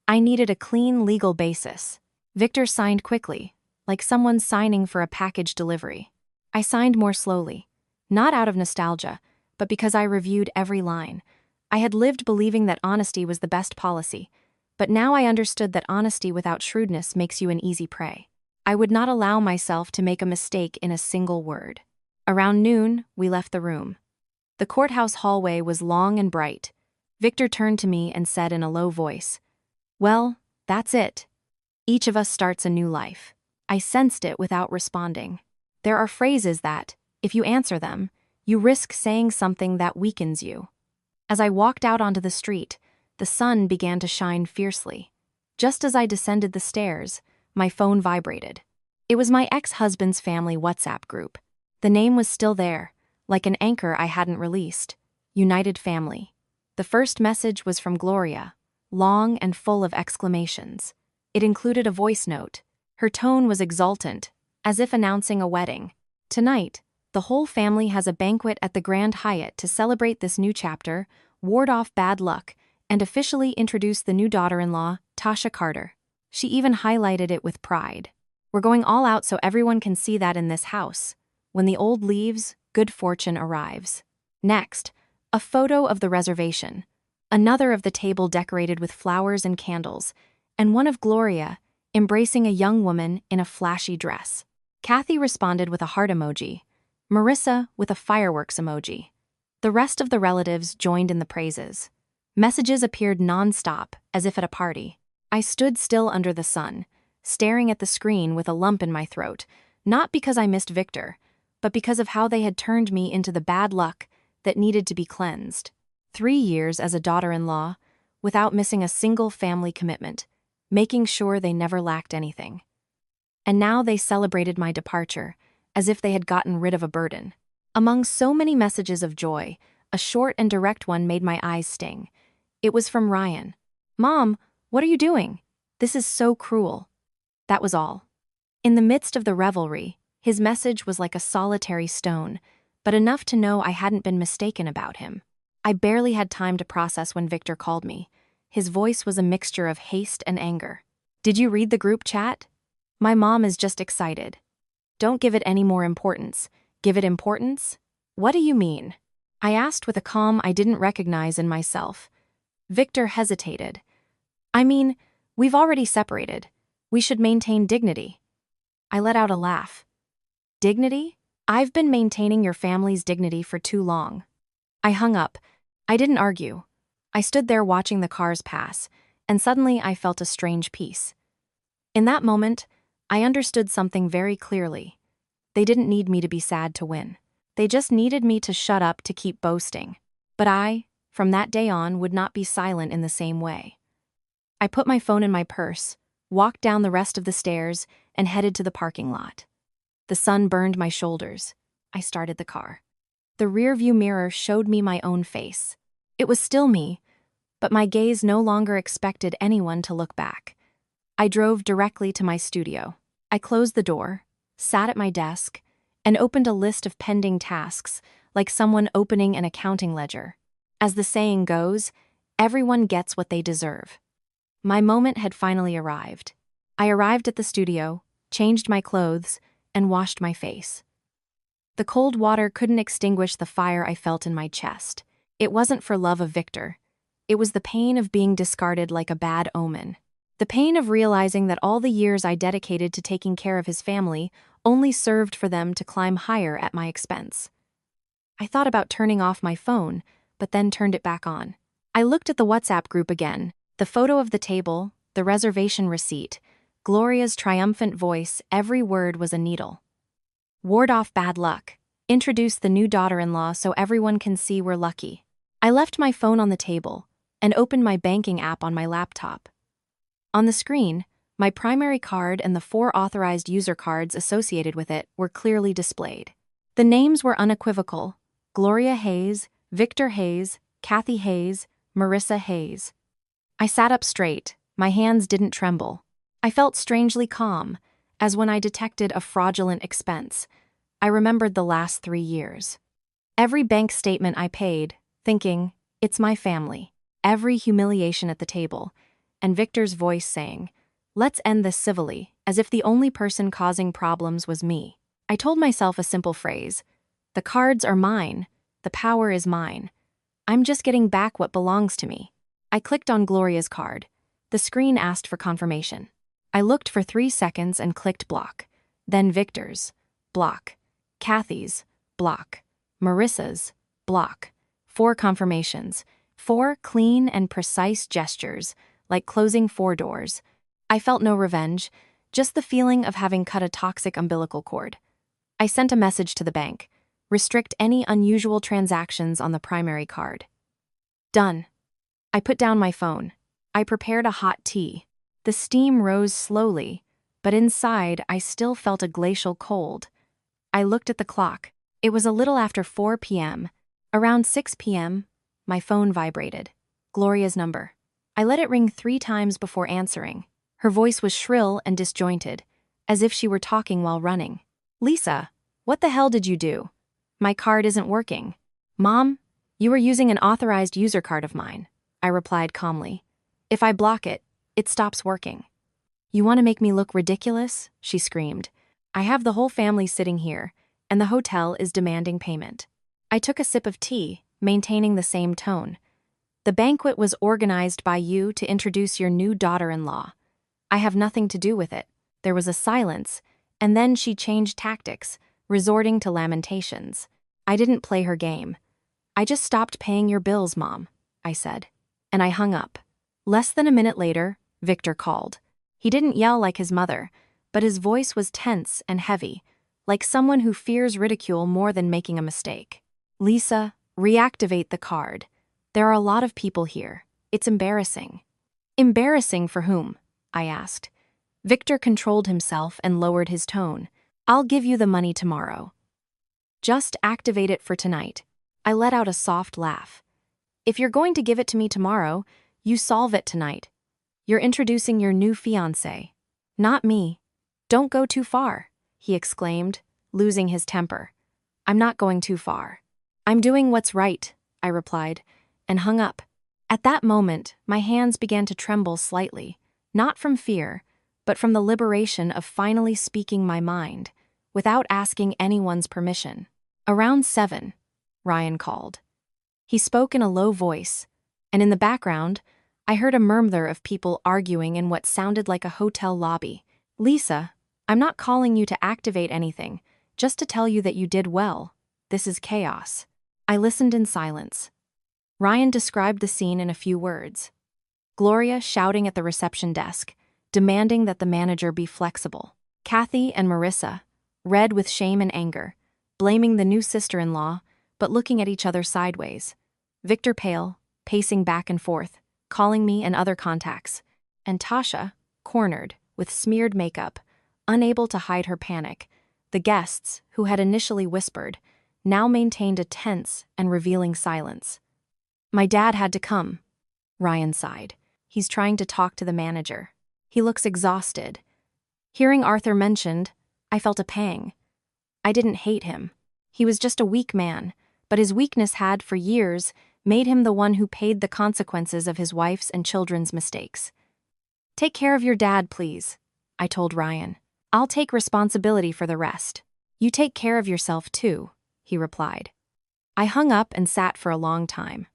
I needed a clean legal basis. Victor signed quickly, like someone signing for a package delivery. I signed more slowly, not out of nostalgia, but because I reviewed every line. I had lived believing that honesty was the best policy, but now I understood that honesty without shrewdness makes you an easy prey. I would not allow myself to make a mistake in a single word. Around noon, we left the room. The courthouse hallway was long and bright. Victor turned to me and said in a low voice, "Well, that's it. Each of us starts a new life." I sensed it without responding. There are phrases that, if you answer them, you risk saying something that weakens you. As I walked out onto the street, the sun began to shine fiercely. Just as I descended the stairs, my phone vibrated. It was my ex-husband's family WhatsApp group. The name was still there, like an anchor I hadn't released. United Family. The first message was from Gloria, long and full of exclamations. It included a voice note. Her tone was exultant, as if announcing a wedding. "Tonight, the whole family has a banquet at the Grand Hyatt to celebrate this new chapter, ward off bad luck, and officially introduce the new daughter-in-law, Tasha Carter." She even highlighted it with pride. "We're going all out so everyone can see that in this house. When the old leaves, good fortune arrives." Next, a photo of the reservation, another of the table decorated with flowers and candles, and one of Gloria embracing a young woman in a flashy dress. Kathy responded with a heart emoji, Marissa with a fireworks emoji. The rest of the relatives joined in the praises. Messages appeared non-stop, as if at a party. I stood still under the sun, staring at the screen with a lump in my throat, not because I missed Victor, but because of how they had turned me into the bad luck that needed to be cleansed. 3 years as a daughter-in-law, without missing a single family commitment, making sure they never lacked anything. And now they celebrated my departure, as if they had gotten rid of a burden. Among so many messages of joy, a short and direct one made my eyes sting. It was from Ryan. "Mom, what are you doing? This is so cruel." That was all. In the midst of the revelry, his message was like a solitary stone, but enough to know I hadn't been mistaken about him. I barely had time to process when Victor called me. His voice was a mixture of haste and anger. "Did you read the group chat? My mom is just excited. Don't give it any more importance. Give it importance? What do you mean?" I asked with a calm I didn't recognize in myself. Victor hesitated. "I mean, we've already separated. We should maintain dignity." I let out a laugh. "Dignity? I've been maintaining your family's dignity for too long." I hung up. I didn't argue. I stood there watching the cars pass, and suddenly I felt a strange peace. In that moment, I understood something very clearly. They didn't need me to be sad to win. They just needed me to shut up to keep boasting. But I, from that day on, would not be silent in the same way. I put my phone in my purse, walked down the rest of the stairs, and headed to the parking lot. The sun burned my shoulders. I started the car. The rearview mirror showed me my own face. It was still me, but my gaze no longer expected anyone to look back. I drove directly to my studio. I closed the door, sat at my desk, and opened a list of pending tasks, like someone opening an accounting ledger. As the saying goes, Everyone gets what they deserve. My moment had finally arrived. I arrived at the studio, changed my clothes, and washed my face. The cold water couldn't extinguish the fire I felt in my chest. It wasn't for love of Victor. It was the pain of being discarded like a bad omen. The pain of realizing that all the years I dedicated to taking care of his family only served for them to climb higher at my expense. I thought about turning off my phone, but then turned it back on. I looked at the WhatsApp group again, the photo of the table, the reservation receipt, Gloria's triumphant voice, every word was a needle. Ward off bad luck. Introduce the new daughter-in-law so everyone can see we're lucky. I left my phone on the table and opened my banking app on my laptop. On the screen, my primary card and the 4 authorized user cards associated with it were clearly displayed. The names were unequivocal: Gloria Hayes, Victor Hayes, Kathy Hayes, Marissa Hayes. I sat up straight, my hands didn't tremble. I felt strangely calm, as when I detected a fraudulent expense. I remembered the last 3 years. Every bank statement I paid, thinking, it's my family. Every humiliation at the table, and Victor's voice saying, let's end this civilly, as if the only person causing problems was me. I told myself a simple phrase: the cards are mine, the power is mine. I'm just getting back what belongs to me. I clicked on Gloria's card. The screen asked for confirmation. I looked for 3 seconds and clicked block. Then Victor's, block. Kathy's, block. Marissa's, block. 4 confirmations. 4 clean and precise gestures, like closing 4 doors. I felt no revenge, just the feeling of having cut a toxic umbilical cord. I sent a message to the bank: restrict any unusual transactions on the primary card. Done. I put down my phone. I prepared a hot tea. The steam rose slowly, but inside I still felt a glacial cold. I looked at the clock. It was a little after 4 p.m. Around 6 p.m., my phone vibrated. Gloria's number. I let it ring 3 times before answering. Her voice was shrill and disjointed, as if she were talking while running. Lisa, what the hell did you do? My card isn't working. Mom, you were using an authorized user card of mine, I replied calmly. If I block it, it stops working. You want to make me look ridiculous? She screamed. I have the whole family sitting here, and the hotel is demanding payment. I took a sip of tea, maintaining the same tone. The banquet was organized by you to introduce your new daughter-in-law. I have nothing to do with it. There was a silence, and then she changed tactics, resorting to lamentations. I didn't play her game. I just stopped paying your bills, Mom, I said. And I hung up. Less than a minute later, Victor called. He didn't yell like his mother, but his voice was tense and heavy, like someone who fears ridicule more than making a mistake. Lisa, reactivate the card. There are a lot of people here. It's embarrassing. Embarrassing for whom? I asked. Victor controlled himself and lowered his tone. I'll give you the money tomorrow. Just activate it for tonight. I let out a soft laugh. If you're going to give it to me tomorrow, you solve it tonight. You're introducing your new fiancé. Not me. Don't go too far, he exclaimed, losing his temper. I'm not going too far. I'm doing what's right, I replied, and hung up. At that moment, my hands began to tremble slightly, not from fear, but from the liberation of finally speaking my mind, without asking anyone's permission. Around 7, Ryan called. He spoke in a low voice, and in the background, I heard a murmur of people arguing in what sounded like a hotel lobby. Lisa, I'm not calling you to activate anything, just to tell you that you did well. This is chaos. I listened in silence. Ryan described the scene in a few words. Gloria shouting at the reception desk, demanding that the manager be flexible. Kathy and Marissa, red with shame and anger, blaming the new sister-in-law, but looking at each other sideways. Victor pale, pacing back and forth, calling me and other contacts. And Tasha, cornered, with smeared makeup, unable to hide her panic. The guests, who had initially whispered, now maintained a tense and revealing silence. My dad had to come, Ryan sighed. He's trying to talk to the manager. He looks exhausted. Hearing Arthur mentioned, I felt a pang. I didn't hate him. He was just a weak man, but his weakness had, for years, made him the one who paid the consequences of his wife's and children's mistakes. "Take care of your dad, please," I told Ryan. "I'll take responsibility for the rest." "You take care of yourself too," he replied. I hung up and sat for a long time.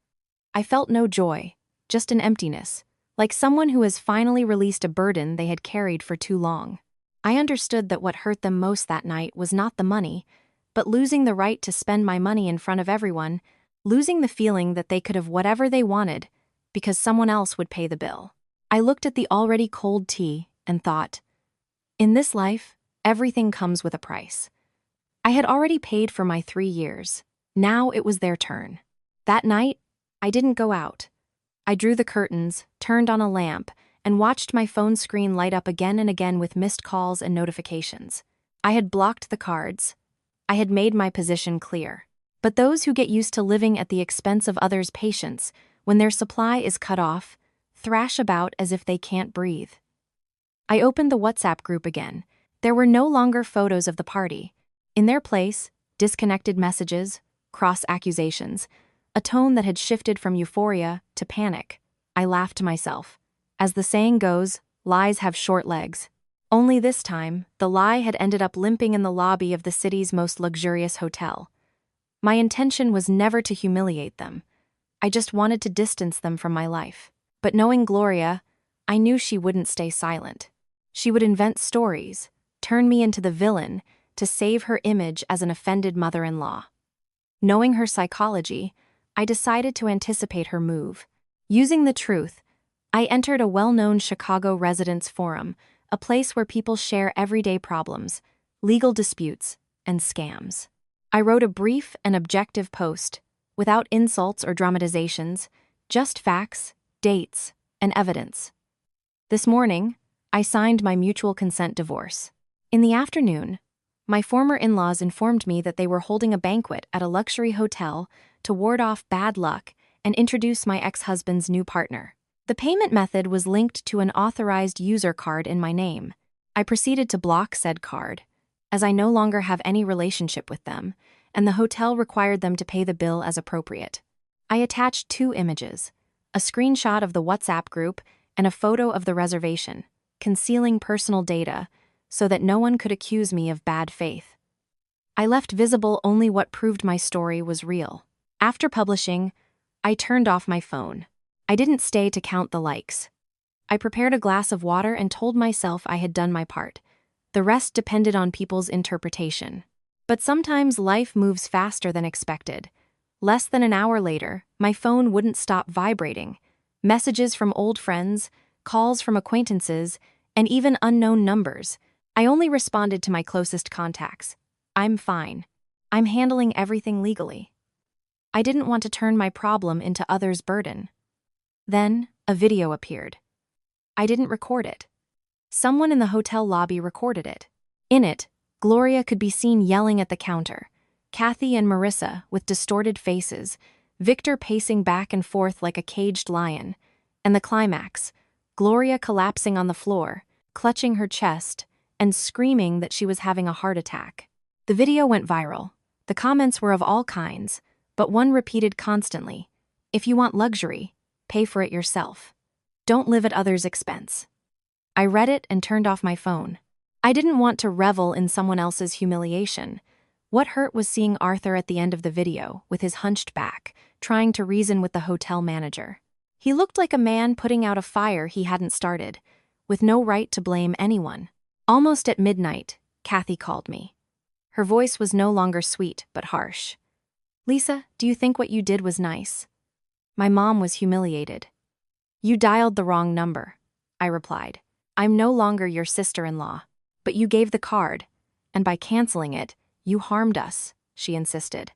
I felt no joy, just an emptiness, like someone who has finally released a burden they had carried for too long. I understood that what hurt them most that night was not the money, but losing the right to spend my money in front of everyone, losing the feeling that they could have whatever they wanted because someone else would pay the bill. I looked at the already cold tea and thought, in this life, everything comes with a price. I had already paid for my 3 years. Now it was their turn. That night, I didn't go out. I drew the curtains, turned on a lamp, and watched my phone screen light up again and again with missed calls and notifications. I had blocked the cards. I had made my position clear. But those who get used to living at the expense of others' patience, when their supply is cut off, thrash about as if they can't breathe. I opened the WhatsApp group again. There were no longer photos of the party. In their place, disconnected messages, cross-accusations, a tone that had shifted from euphoria to panic. I laughed to myself. As the saying goes, lies have short legs. Only this time, the lie had ended up limping in the lobby of the city's most luxurious hotel. My intention was never to humiliate them. I just wanted to distance them from my life. But knowing Gloria, I knew she wouldn't stay silent. She would invent stories, turn me into the villain, to save her image as an offended mother-in-law. Knowing her psychology, I decided to anticipate her move. Using the truth, I entered a well-known Chicago residents forum, a place where people share everyday problems, legal disputes, and scams. I wrote a brief and objective post, without insults or dramatizations, just facts, dates, and evidence. This morning, I signed my mutual consent divorce. In the afternoon, my former in-laws informed me that they were holding a banquet at a luxury hotel to ward off bad luck and introduce my ex-husband's new partner. The payment method was linked to an authorized user card in my name. I proceeded to block said card, as I no longer have any relationship with them, and the hotel required them to pay the bill as appropriate. I attached 2 images, a screenshot of the WhatsApp group and a photo of the reservation, concealing personal data so that no one could accuse me of bad faith. I left visible only what proved my story was real. After publishing, I turned off my phone. I didn't stay to count the likes. I prepared a glass of water and told myself I had done my part. The rest depended on people's interpretation. But sometimes life moves faster than expected. Less than an hour later, my phone wouldn't stop vibrating. Messages from old friends, calls from acquaintances, and even unknown numbers. I only responded to my closest contacts. I'm fine. I'm handling everything legally. I didn't want to turn my problem into others' burden. Then, a video appeared. I didn't record it. Someone in the hotel lobby recorded it. In it, Gloria could be seen yelling at the counter, Kathy and Marissa with distorted faces, Victor pacing back and forth like a caged lion, and the climax, Gloria collapsing on the floor, clutching her chest, and screaming that she was having a heart attack. The video went viral. The comments were of all kinds, but one repeated constantly, "If you want luxury, pay for it yourself. Don't live at others' expense." I read it and turned off my phone. I didn't want to revel in someone else's humiliation. What hurt was seeing Arthur at the end of the video, with his hunched back, trying to reason with the hotel manager. He looked like a man putting out a fire he hadn't started, with no right to blame anyone. Almost at midnight, Kathy called me. Her voice was no longer sweet, but harsh. "Lisa, do you think what you did was nice?" My mom was humiliated. "You dialed the wrong number," I replied. "I'm no longer your sister-in-law, but you gave the card, and by canceling it, you harmed us," she insisted.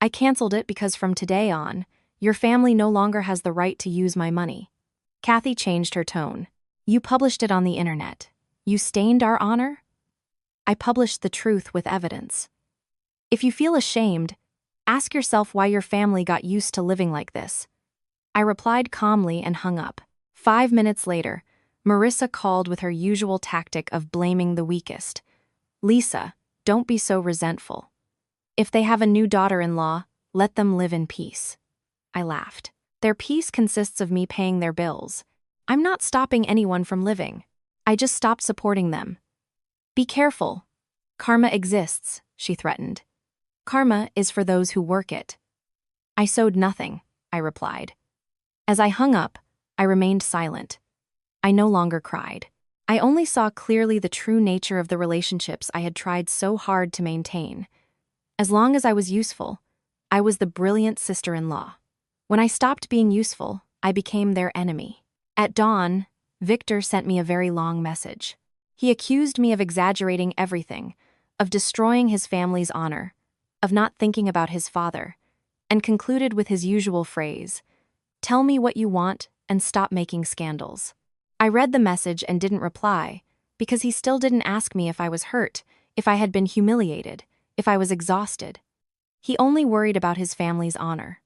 "I canceled it because from today on, your family no longer has the right to use my money." Kathy changed her tone. "You published it on the internet. You stained our honor?" I published the truth with evidence. If you feel ashamed, ask yourself why your family got used to living like this. I replied calmly and hung up. 5 minutes later, Marissa called with her usual tactic of blaming the weakest. "Lisa, don't be so resentful. If they have a new daughter-in-law, let them live in peace." I laughed. Their peace consists of me paying their bills. I'm not stopping anyone from living. I just stopped supporting them. Be careful. Karma exists, she threatened. Karma is for those who work it. I sowed nothing, I replied. As I hung up, I remained silent. I no longer cried. I only saw clearly the true nature of the relationships I had tried so hard to maintain. As long as I was useful, I was the brilliant sister-in-law. When I stopped being useful, I became their enemy. At dawn, Victor sent me a very long message. He accused me of exaggerating everything, of destroying his family's honor, of not thinking about his father, and concluded with his usual phrase, "Tell me what you want and stop making scandals." I read the message and didn't reply, because he still didn't ask me if I was hurt, if I had been humiliated, if I was exhausted. He only worried about his family's honor.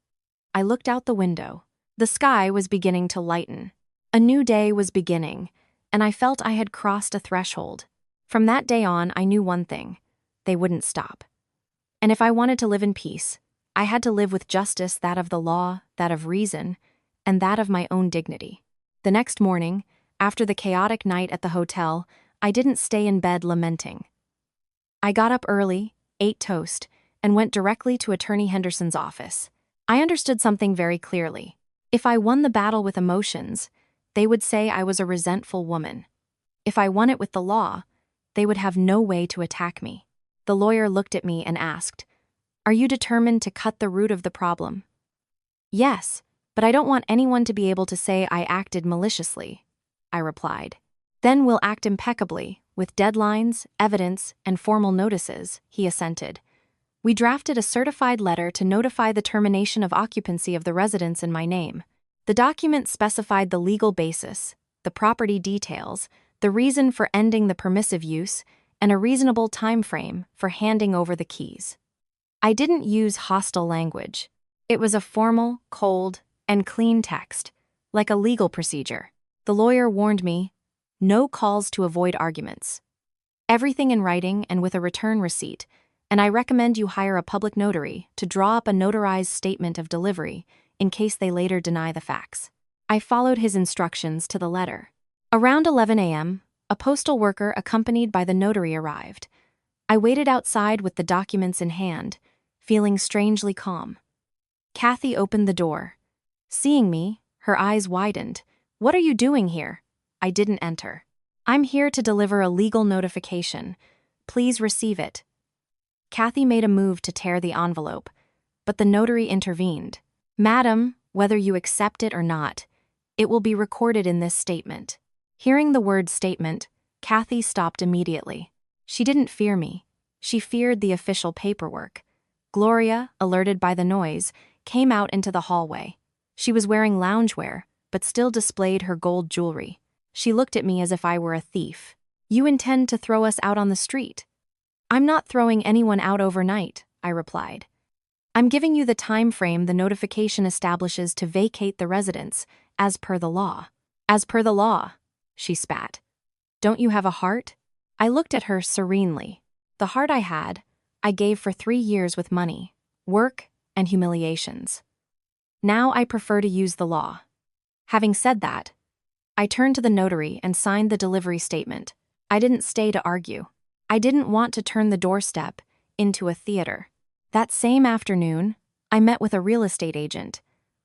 I looked out the window. The sky was beginning to lighten. A new day was beginning, and I felt I had crossed a threshold. From that day on, I knew one thing: they wouldn't stop. And if I wanted to live in peace, I had to live with justice, that of the law, that of reason, and that of my own dignity. The next morning, after the chaotic night at the hotel, I didn't stay in bed lamenting. I got up early, ate toast, and went directly to Attorney Henderson's office. I understood something very clearly. If I won the battle with emotions, they would say I was a resentful woman. If I won it with the law, they would have no way to attack me. The lawyer looked at me and asked, "Are you determined to cut the root of the problem?" "Yes, but I don't want anyone to be able to say I acted maliciously," I replied. "Then we'll act impeccably, with deadlines, evidence, and formal notices," he assented. We drafted a certified letter to notify the termination of occupancy of the residence in my name. The document specified the legal basis, the property details, the reason for ending the permissive use, and a reasonable time frame for handing over the keys. I didn't use hostile language. It was a formal, cold, and clean text, like a legal procedure. The lawyer warned me, no calls to avoid arguments. Everything in writing and with a return receipt, and I recommend you hire a public notary to draw up a notarized statement of delivery in case they later deny the facts. I followed his instructions to the letter. Around 11 a.m., a postal worker accompanied by the notary arrived. I waited outside with the documents in hand, feeling strangely calm. Kathy opened the door. Seeing me, her eyes widened. "What are you doing here?" I didn't enter. "I'm here to deliver a legal notification. Please receive it." Kathy made a move to tear the envelope, but the notary intervened. "Madam, whether you accept it or not, it will be recorded in this statement." Hearing the word statement, Kathy stopped immediately. She didn't fear me. She feared the official paperwork. Gloria, alerted by the noise, came out into the hallway. She was wearing loungewear, but still displayed her gold jewelry. She looked at me as if I were a thief. "You intend to throw us out on the street?" "I'm not throwing anyone out overnight," I replied. "I'm giving you the time frame the notification establishes to vacate the residence, as per the law." "As per the law," she spat. "Don't you have a heart?" I looked at her serenely. The heart I had, I gave for 3 years with money, work, and humiliations. Now I prefer to use the law. Having said that, I turned to the notary and signed the delivery statement. I didn't stay to argue. I didn't want to turn the doorstep into a theater. That same afternoon, I met with a real estate agent.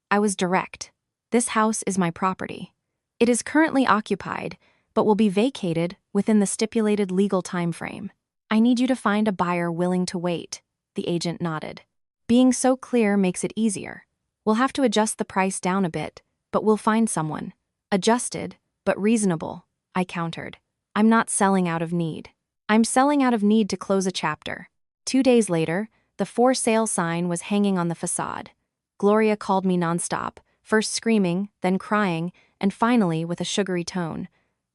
I was direct. "This house is my property. It is currently occupied, but will be vacated within the stipulated legal time frame. I need you to find a buyer willing to wait." The agent nodded. "Being so clear makes it easier. We'll have to adjust the price down a bit, but we'll find someone." "Adjusted, but reasonable," I countered. "I'm not selling out of need. I'm selling out of need to close a chapter." 2 days later, the for sale sign was hanging on the facade. Gloria called me nonstop, first screaming, then crying, and finally with a sugary tone.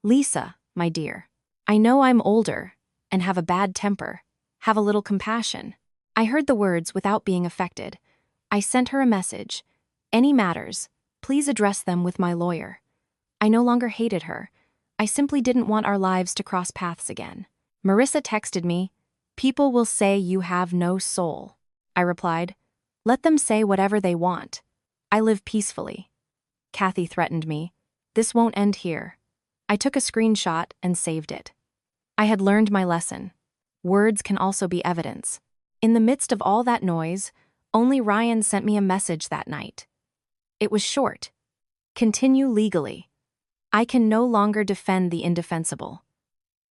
"Lisa, my dear, I know I'm older and have a bad temper. Have a little compassion." I heard the words without being affected. I sent her a message. "Any matters, please address them with my lawyer." I no longer hated her. I simply didn't want our lives to cross paths again. Marissa texted me, "People will say you have no soul." I replied, "Let them say whatever they want. I live peacefully. Kathy threatened me. This won't end here. I took a screenshot and saved it. I had learned my lesson. Words can also be evidence. In the midst of all that noise, only Ryan sent me a message that night. It was short. Continue legally. I can no longer defend the indefensible.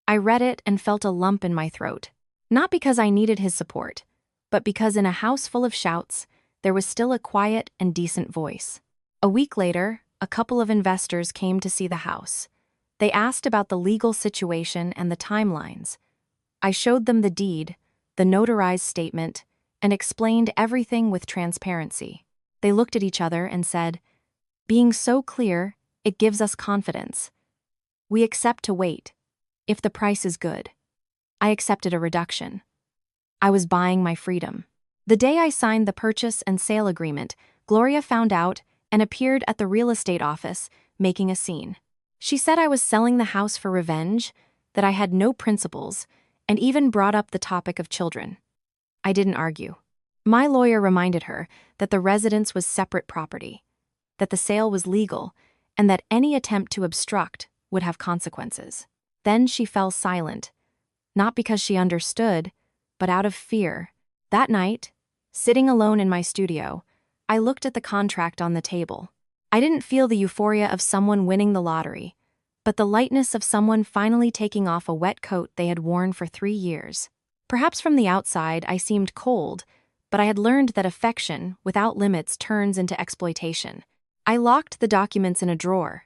I read it and felt a lump in my throat. Not because I needed his support, but because in a house full of shouts, there was still a quiet and decent voice. A week later, a couple of investors came to see the house. They asked about the legal situation and the timelines. I showed them the deed, the notarized statement, and explained everything with transparency. They looked at each other and said, "Being so clear, it gives us confidence. We accept to wait, if the price is good." I accepted a reduction. I was buying my freedom. The day I signed the purchase and sale agreement, Gloria found out and appeared at the real estate office, making a scene. She said I was selling the house for revenge, that I had no principles, and even brought up the topic of children. I didn't argue. My lawyer reminded her that the residence was separate property, that the sale was legal, and that any attempt to obstruct would have consequences. Then she fell silent, not because she understood, but out of fear. That night, sitting alone in my studio, I looked at the contract on the table. I didn't feel the euphoria of someone winning the lottery, but the lightness of someone finally taking off a wet coat they had worn for 3 years. Perhaps from the outside I seemed cold, but I had learned that affection, without limits, turns into exploitation. I locked the documents in a drawer.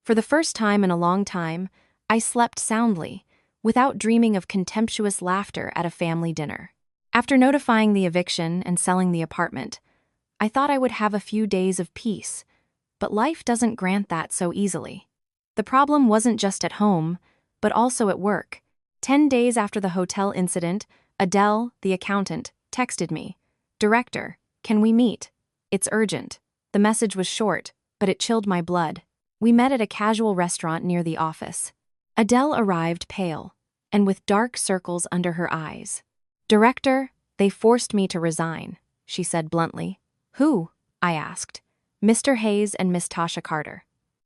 For the first time in a long time, I slept soundly, without dreaming of contemptuous laughter at a family dinner. After notifying the eviction and selling the apartment, I thought I would have a few days of peace, but life doesn't grant that so easily. The problem wasn't just at home, but also at work. 10 days after the hotel incident, Adele, the accountant, texted me, "Director, can we meet? It's urgent." The message was short, but it chilled my blood. We met at a casual restaurant near the office. Adele arrived pale, and with dark circles under her eyes. "Director, they forced me to resign," she said bluntly. "Who?" I asked. "Mr. Hayes and Miss Tasha Carter."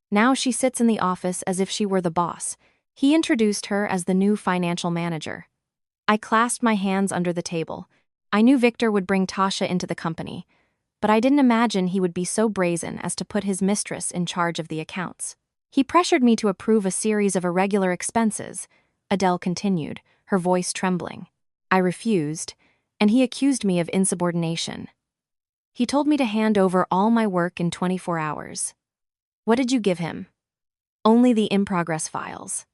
Now she sits in the office as if she were the boss. He introduced her as the new financial manager. I clasped my hands under the table. I knew Victor would bring Tasha into the company, but I didn't imagine he would be so brazen as to put his mistress in charge of the accounts. He pressured me to approve a series of irregular expenses, Adele continued, her voice trembling. I refused, and he accused me of insubordination. He told me to hand over all my work in 24 hours. What did you give him? Only the in-progress files.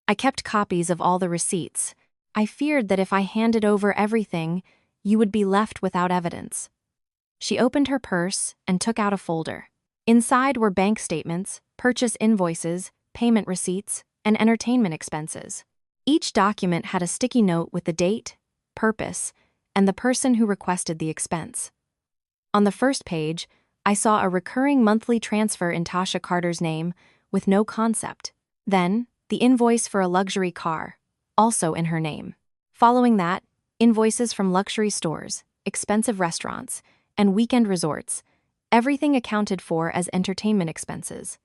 I kept copies of all the receipts. I feared that if I handed over everything, you would be left without evidence. She opened her purse and took out a folder. Inside were bank statements, purchase invoices, payment receipts, and entertainment expenses. Each document had a sticky note with the date, purpose, and the person who requested the expense. On the first page, I saw a recurring monthly transfer in Tasha Carter's name with no concept. Then, the invoice for a luxury car, also in her name. Following that, invoices from luxury stores, expensive restaurants, and weekend resorts, everything accounted for as entertainment expenses.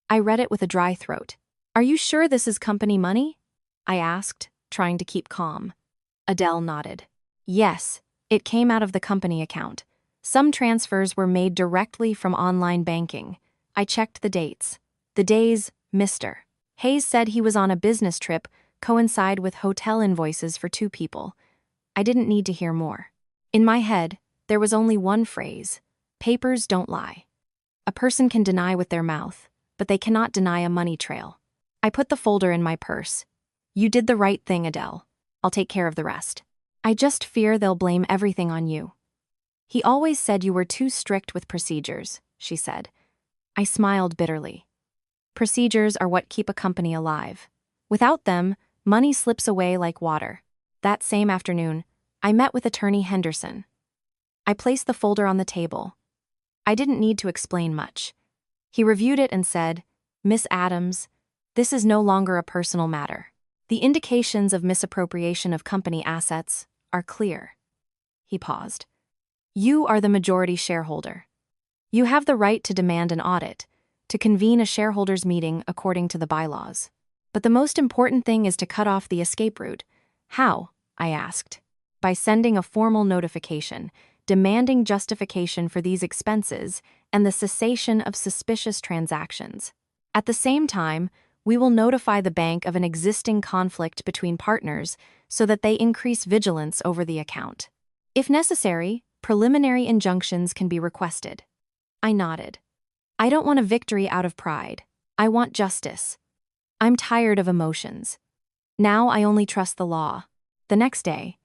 I read it with a dry throat. "Are you sure this is company money?" I asked, trying to keep calm. Adele nodded. "Yes, it came out of the company account. Some transfers were made directly from online banking. I checked the dates. The days, Mr. Hayes said he was on a business trip coincide with hotel invoices for 2 people. I didn't need to hear more. In my head, there was only one phrase: papers don't lie. A person can deny with their mouth, but they cannot deny a money trail. I put the folder in my purse. "You did the right thing, Adele. I'll take care of the rest. I just fear they'll blame everything on you." "He always said you were too strict with procedures," she said. I smiled bitterly. Procedures are what keep a company alive. Without them, money slips away like water. That same afternoon, I met with attorney Henderson. I placed the folder on the table. I didn't need to explain much. He reviewed it and said, "Miss Adams, this is no longer a personal matter. The indications of misappropriation of company assets are clear." He paused. "You are the majority shareholder. You have the right to demand an audit, to convene a shareholders' meeting according to the bylaws. But the most important thing is to cut off the escape route. How? I asked. By sending a formal notification, demanding justification for these expenses and the cessation of suspicious transactions. At the same time, we will notify the bank of an existing conflict between partners so that they increase vigilance over the account. If necessary, preliminary injunctions can be requested. I nodded. I don't want a victory out of pride. I want justice. I'm tired of emotions. Now I only trust the law. The next day,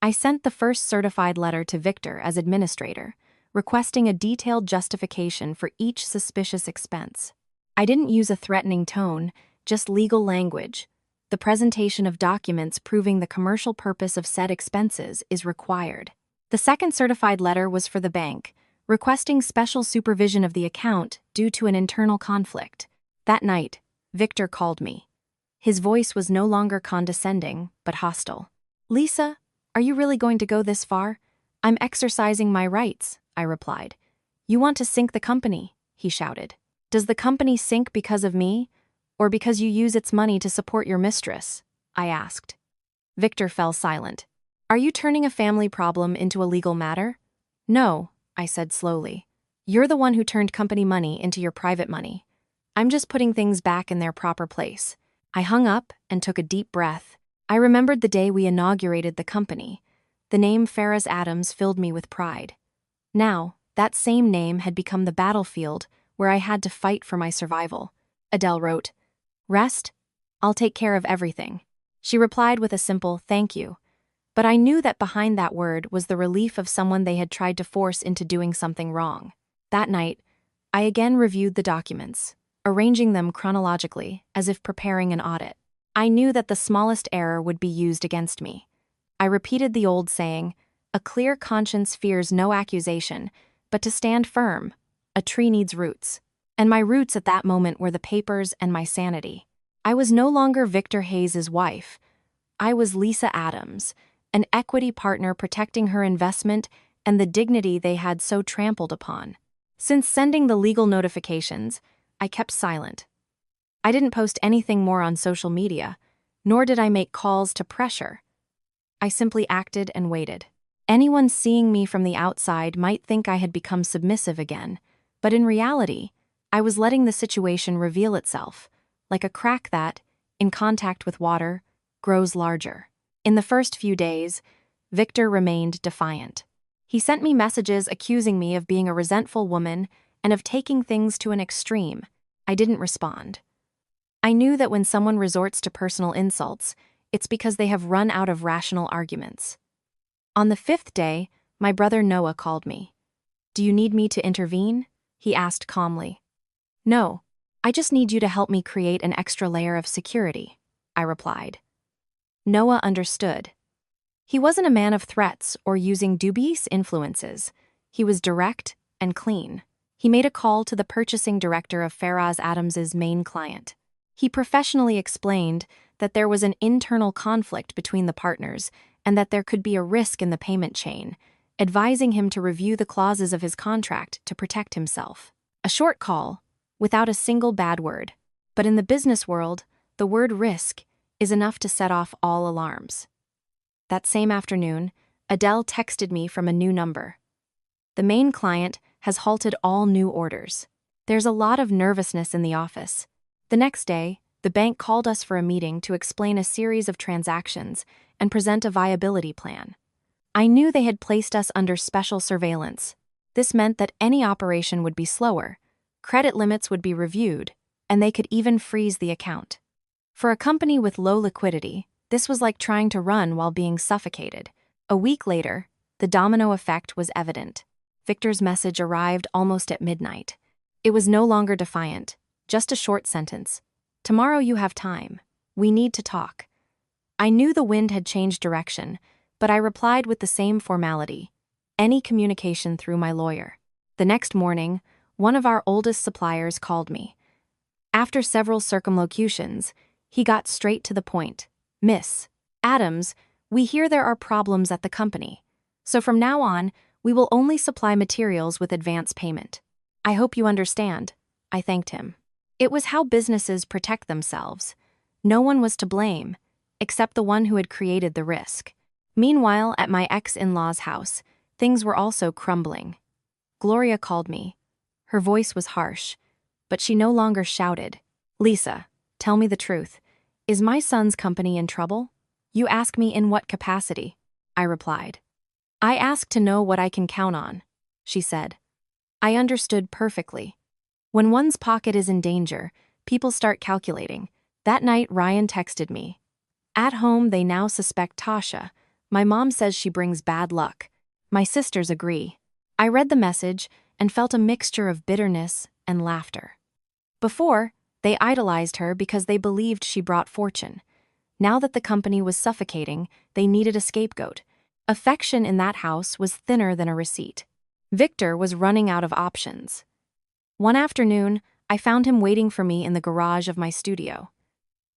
I sent the first certified letter to Victor as administrator, requesting a detailed justification for each suspicious expense. I didn't use a threatening tone, just legal language. The presentation of documents proving the commercial purpose of said expenses is required. The second certified letter was for the bank, requesting special supervision of the account due to an internal conflict. That night, Victor called me. His voice was no longer condescending, but hostile. "Lisa, are you really going to go this far?" "I'm exercising my rights," I replied. "You want to sink the company," he shouted. "Does the company sink because of me, or because you use its money to support your mistress?" I asked. Victor fell silent. "Are you turning a family problem into a legal matter?" "No," I said slowly. "You're the one who turned company money into your private money. I'm just putting things back in their proper place." I hung up and took a deep breath. I remembered the day we inaugurated the company. The name Farrah's Adams filled me with pride. Now, that same name had become the battlefield where I had to fight for my survival. Adele wrote, "Rest? I'll take care of everything." She replied with a simple "thank you." But I knew that behind that word was the relief of someone they had tried to force into doing something wrong. That night, I again reviewed the documents, arranging them chronologically as if preparing an audit. I knew that the smallest error would be used against me. I repeated the old saying, "A clear conscience fears no accusation, but to stand firm, a tree needs roots." And my roots at that moment were the papers and my sanity. I was no longer Victor Hayes' wife. I was Lisa Adams, an equity partner protecting her investment and the dignity they had so trampled upon. Since sending the legal notifications, I kept silent. I didn't post anything more on social media, nor did I make calls to pressure. I simply acted and waited. Anyone seeing me from the outside might think I had become submissive again, but in reality, I was letting the situation reveal itself, like a crack that, in contact with water, grows larger. In the first few days, Victor remained defiant. He sent me messages accusing me of being a resentful woman and of taking things to an extreme. I didn't respond. I knew that when someone resorts to personal insults, it's because they have run out of rational arguments. On the 5th day, my brother Noah called me. "Do you need me to intervene?" he asked calmly. "No, I just need you to help me create an extra layer of security," I replied. Noah understood. He wasn't a man of threats or using dubious influences. He was direct and clean. He made a call to the purchasing director of Farrah's Adams's main client. He professionally explained that there was an internal conflict between the partners and that there could be a risk in the payment chain, advising him to review the clauses of his contract to protect himself. A short call, without a single bad word. But in the business world, the word risk is enough to set off all alarms. That same afternoon, Adele texted me from a new number. "The main client has halted all new orders. There's a lot of nervousness in the office." The next day, the bank called us for a meeting to explain a series of transactions and present a viability plan. I knew they had placed us under special surveillance. This meant that any operation would be slower, credit limits would be reviewed, and they could even freeze the account. For a company with low liquidity, this was like trying to run while being suffocated. A week later, the domino effect was evident. Victor's message arrived almost at midnight. It was no longer defiant, just a short sentence. "Tomorrow you have time. We need to talk." I knew the wind had changed direction, but I replied with the same formality. Any communication through my lawyer. The next morning, one of our oldest suppliers called me. After several circumlocutions, he got straight to the point. "Miss Adams, we hear there are problems at the company. So from now on, we will only supply materials with advance payment." I hope you understand, I thanked him. It was how businesses protect themselves. No one was to blame, except the one who had created the risk. Meanwhile, at my ex-in-law's house, things were also crumbling. Gloria called me. Her voice was harsh, but she no longer shouted. Lisa, tell me the truth. Is my son's company in trouble? You ask me in what capacity? I replied. I ask to know what I can count on, she said. I understood perfectly. When one's pocket is in danger, people start calculating. That night, Ryan texted me. At home, they now suspect Tasha. My mom says she brings bad luck. My sisters agree. I read the message and felt a mixture of bitterness and laughter. Before, they idolized her because they believed she brought fortune. Now that the company was suffocating, they needed a scapegoat. Affection in that house was thinner than a receipt. Victor was running out of options. One afternoon, I found him waiting for me in the garage of my studio.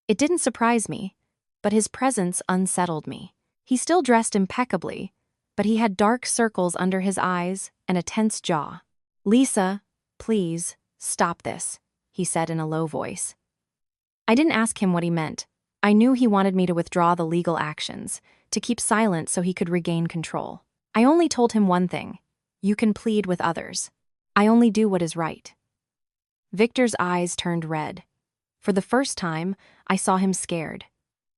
It didn't surprise me, but his presence unsettled me. He still dressed impeccably, but he had dark circles under his eyes and a tense jaw. Lisa, please, stop this, he said in a low voice. I didn't ask him what he meant. I knew he wanted me to withdraw the legal actions, to keep silent so he could regain control. I only told him one thing. You can plead with others. I only do what is right. Victor's eyes turned red. For the first time, I saw him scared.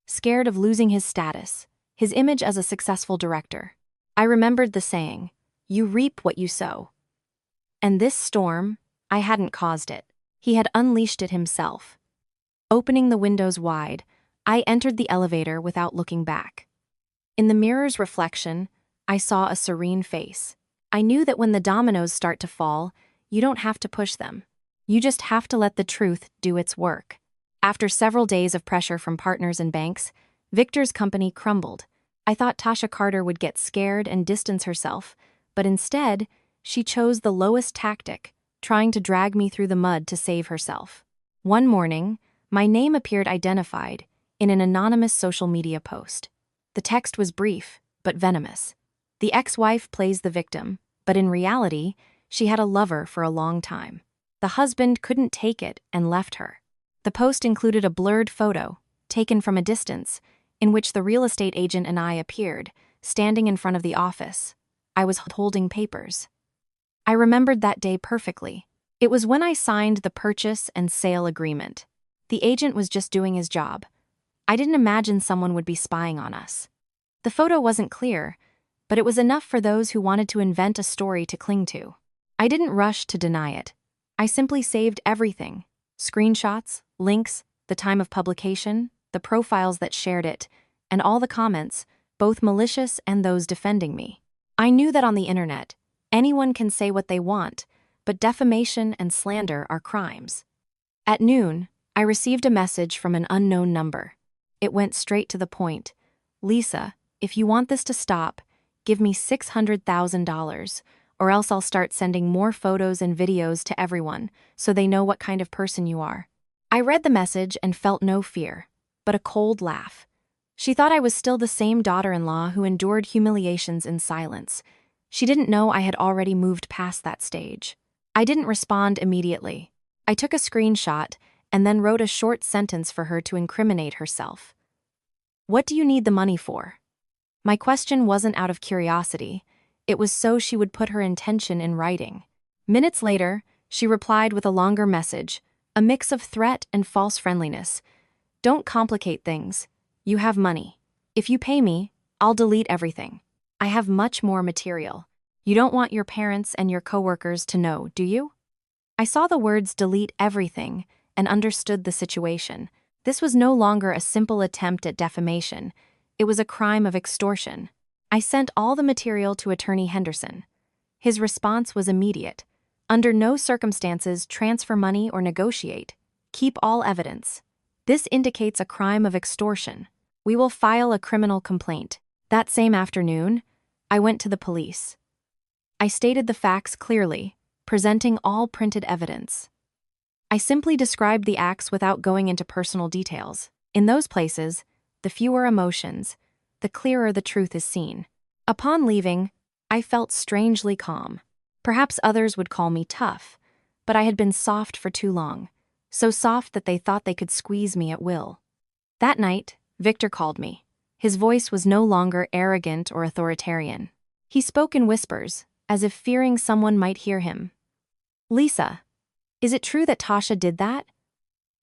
Scared of losing his status, his image as a successful director. I remembered the saying, you reap what you sow. And this storm, I hadn't caused it. He had unleashed it himself. Opening the windows wide, I entered the elevator without looking back. In the mirror's reflection, I saw a serene face. I knew that when the dominoes start to fall, you don't have to push them. You just have to let the truth do its work. After several days of pressure from partners and banks, Victor's company crumbled. I thought Tasha Carter would get scared and distance herself, but instead, she chose the lowest tactic, trying to drag me through the mud to save herself. One morning, my name appeared identified in an anonymous social media post. The text was brief, but venomous. The ex-wife plays the victim, but in reality, she had a lover for a long time. The husband couldn't take it and left her. The post included a blurred photo, taken from a distance, in which the real estate agent and I appeared, standing in front of the office. I was holding papers. I remembered that day perfectly. It was when I signed the purchase and sale agreement. The agent was just doing his job. I didn't imagine someone would be spying on us. The photo wasn't clear, but it was enough for those who wanted to invent a story to cling to. I didn't rush to deny it. I simply saved everything. Screenshots, links, the time of publication, the profiles that shared it, and all the comments, both malicious and those defending me. I knew that on the internet, anyone can say what they want, but defamation and slander are crimes. At noon, I received a message from an unknown number. It went straight to the point. Lisa, if you want this to stop, give me $600,000, or else I'll start sending more photos and videos to everyone so they know what kind of person you are. I read the message and felt no fear, but a cold laugh. She thought I was still the same daughter-in-law who endured humiliations in silence. She didn't know I had already moved past that stage. I didn't respond immediately. I took a screenshot and then wrote a short sentence for her to incriminate herself. What do you need the money for? My question wasn't out of curiosity. It was so she would put her intention in writing. Minutes later, she replied with a longer message, a mix of threat and false friendliness. Don't complicate things. You have money. If you pay me, I'll delete everything. I have much more material. You don't want your parents and your coworkers to know, do you? I saw the words delete everything and understood the situation. This was no longer a simple attempt at defamation. It was a crime of extortion. I sent all the material to Attorney Henderson. His response was immediate. Under no circumstances transfer money or negotiate. Keep all evidence. This indicates a crime of extortion. We will file a criminal complaint. That same afternoon, I went to the police. I stated the facts clearly, presenting all printed evidence. I simply described the acts without going into personal details. In those places, the fewer emotions, the clearer the truth is seen. Upon leaving, I felt strangely calm. Perhaps others would call me tough, but I had been soft for too long. So soft that they thought they could squeeze me at will. That night, Victor called me. His voice was no longer arrogant or authoritarian. He spoke in whispers, as if fearing someone might hear him. "Lisa, is it true that Tasha did that?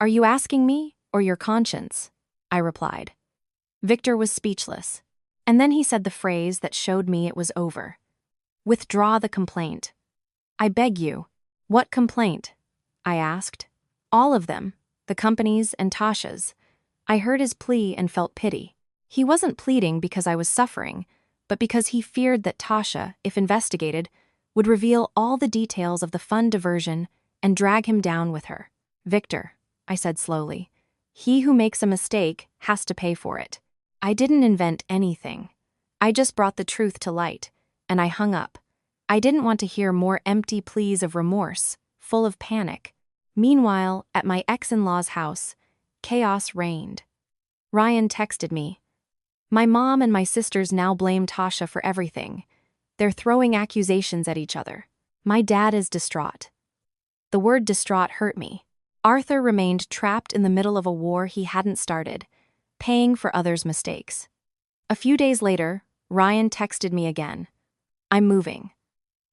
Are you asking me, or your conscience?" I replied. Victor was speechless. And then he said the phrase that showed me it was over. "Withdraw the complaint." "I beg you." "What complaint?" I asked. "All of them, the company's and Tasha's." I heard his plea and felt pity. He wasn't pleading because I was suffering, but because he feared that Tasha, if investigated, would reveal all the details of the fun diversion and drag him down with her. "Victor," I said slowly, "he who makes a mistake has to pay for it. I didn't invent anything. I just brought the truth to light," and I hung up. I didn't want to hear more empty pleas of remorse, full of panic. Meanwhile, at my ex-in-law's house, chaos reigned. Ryan texted me. "My mom and my sisters now blame Tasha for everything. They're throwing accusations at each other. My dad is distraught." The word distraught hurt me. Arthur remained trapped in the middle of a war he hadn't started, paying for others' mistakes. A few days later, Ryan texted me again. "I'm moving.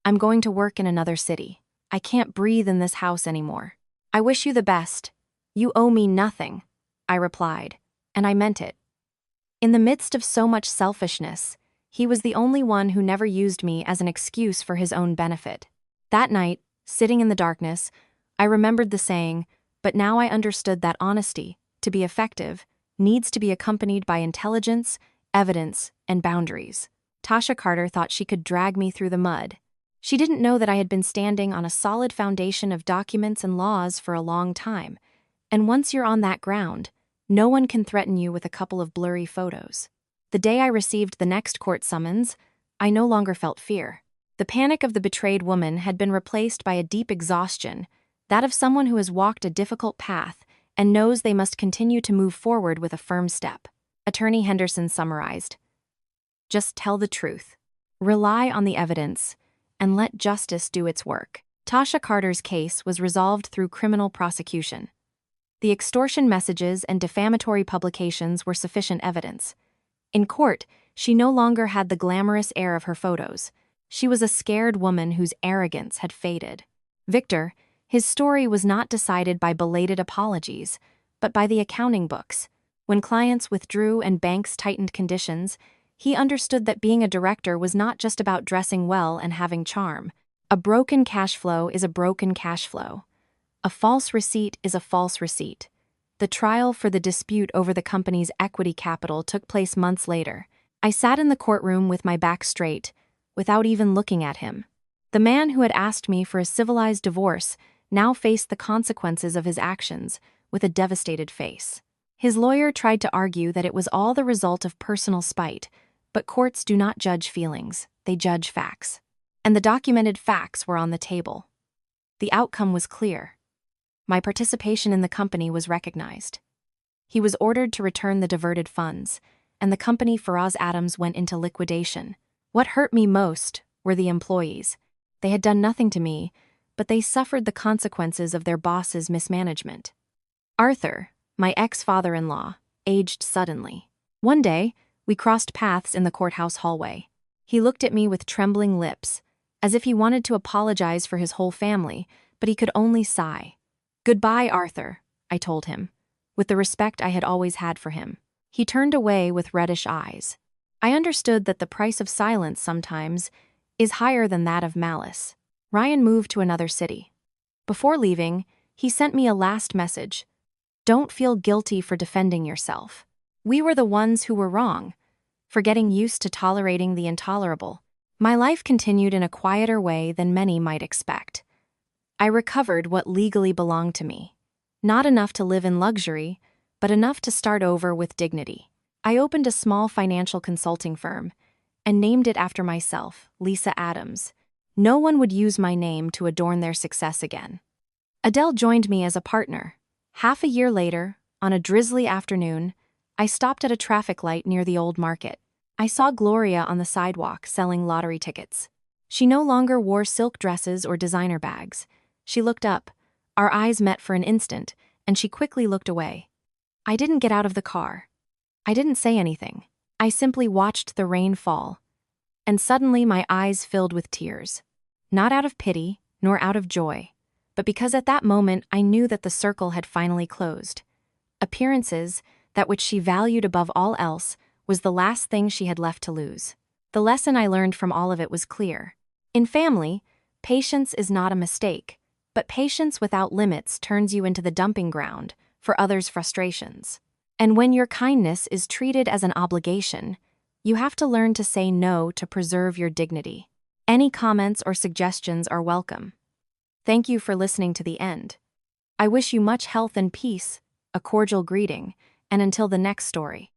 I'm going to work in another city. I can't breathe in this house anymore. I wish you the best. You owe me nothing," I replied, and I meant it. In the midst of so much selfishness, he was the only one who never used me as an excuse for his own benefit. That night, sitting in the darkness, I remembered the saying, but now I understood that honesty, to be effective, needs to be accompanied by intelligence, evidence, and boundaries. Tasha Carter thought she could drag me through the mud. She didn't know that I had been standing on a solid foundation of documents and laws for a long time, and once you're on that ground, no one can threaten you with a couple of blurry photos. The day I received the next court summons, I no longer felt fear. The panic of the betrayed woman had been replaced by a deep exhaustion, that of someone who has walked a difficult path and knows they must continue to move forward with a firm step. Attorney Henderson summarized. "Just tell the truth. Rely on the evidence, and let justice do its work." Tasha Carter's case was resolved through criminal prosecution. The extortion messages and defamatory publications were sufficient evidence. In court, she no longer had the glamorous air of her photos. She was a scared woman whose arrogance had faded. Victor, his story was not decided by belated apologies, but by the accounting books. When clients withdrew and banks tightened conditions, he understood that being a director was not just about dressing well and having charm. A broken cash flow is a broken cash flow. A false receipt is a false receipt. The trial for the dispute over the company's equity capital took place months later. I sat in the courtroom with my back straight, without even looking at him. The man who had asked me for a civilized divorce now faced the consequences of his actions with a devastated face. His lawyer tried to argue that it was all the result of personal spite, but courts do not judge feelings, they judge facts. And the documented facts were on the table. The outcome was clear. My participation in the company was recognized. He was ordered to return the diverted funds, and the company Faraz Adams went into liquidation. What hurt me most were the employees. They had done nothing to me, but they suffered the consequences of their boss's mismanagement. Arthur, my ex-father-in-law, aged suddenly. One day, we crossed paths in the courthouse hallway. He looked at me with trembling lips, as if he wanted to apologize for his whole family, but he could only sigh. "Goodbye, Arthur," I told him, with the respect I had always had for him. He turned away with reddish eyes. I understood that the price of silence sometimes is higher than that of malice. Ryan moved to another city. Before leaving, he sent me a last message. "Don't feel guilty for defending yourself. We were the ones who were wrong, for getting used to tolerating the intolerable." My life continued in a quieter way than many might expect. I recovered what legally belonged to me. Not enough to live in luxury, but enough to start over with dignity. I opened a small financial consulting firm and named it after myself, Lisa Adams. No one would use my name to adorn their success again. Adele joined me as a partner. Half a year later, on a drizzly afternoon, I stopped at a traffic light near the old market. I saw Gloria on the sidewalk selling lottery tickets. She no longer wore silk dresses or designer bags. She looked up. Our eyes met for an instant, and she quickly looked away. I didn't get out of the car. I didn't say anything. I simply watched the rain fall. And suddenly my eyes filled with tears. Not out of pity, nor out of joy, but because at that moment I knew that the circle had finally closed. Appearances, that which she valued above all else, was the last thing she had left to lose. The lesson I learned from all of it was clear. In family, patience is not a mistake, but patience without limits turns you into the dumping ground for others' frustrations. And when your kindness is treated as an obligation, you have to learn to say no to preserve your dignity. Any comments or suggestions are welcome. Thank you for listening to the end. I wish you much health and peace, a cordial greeting, and until the next story.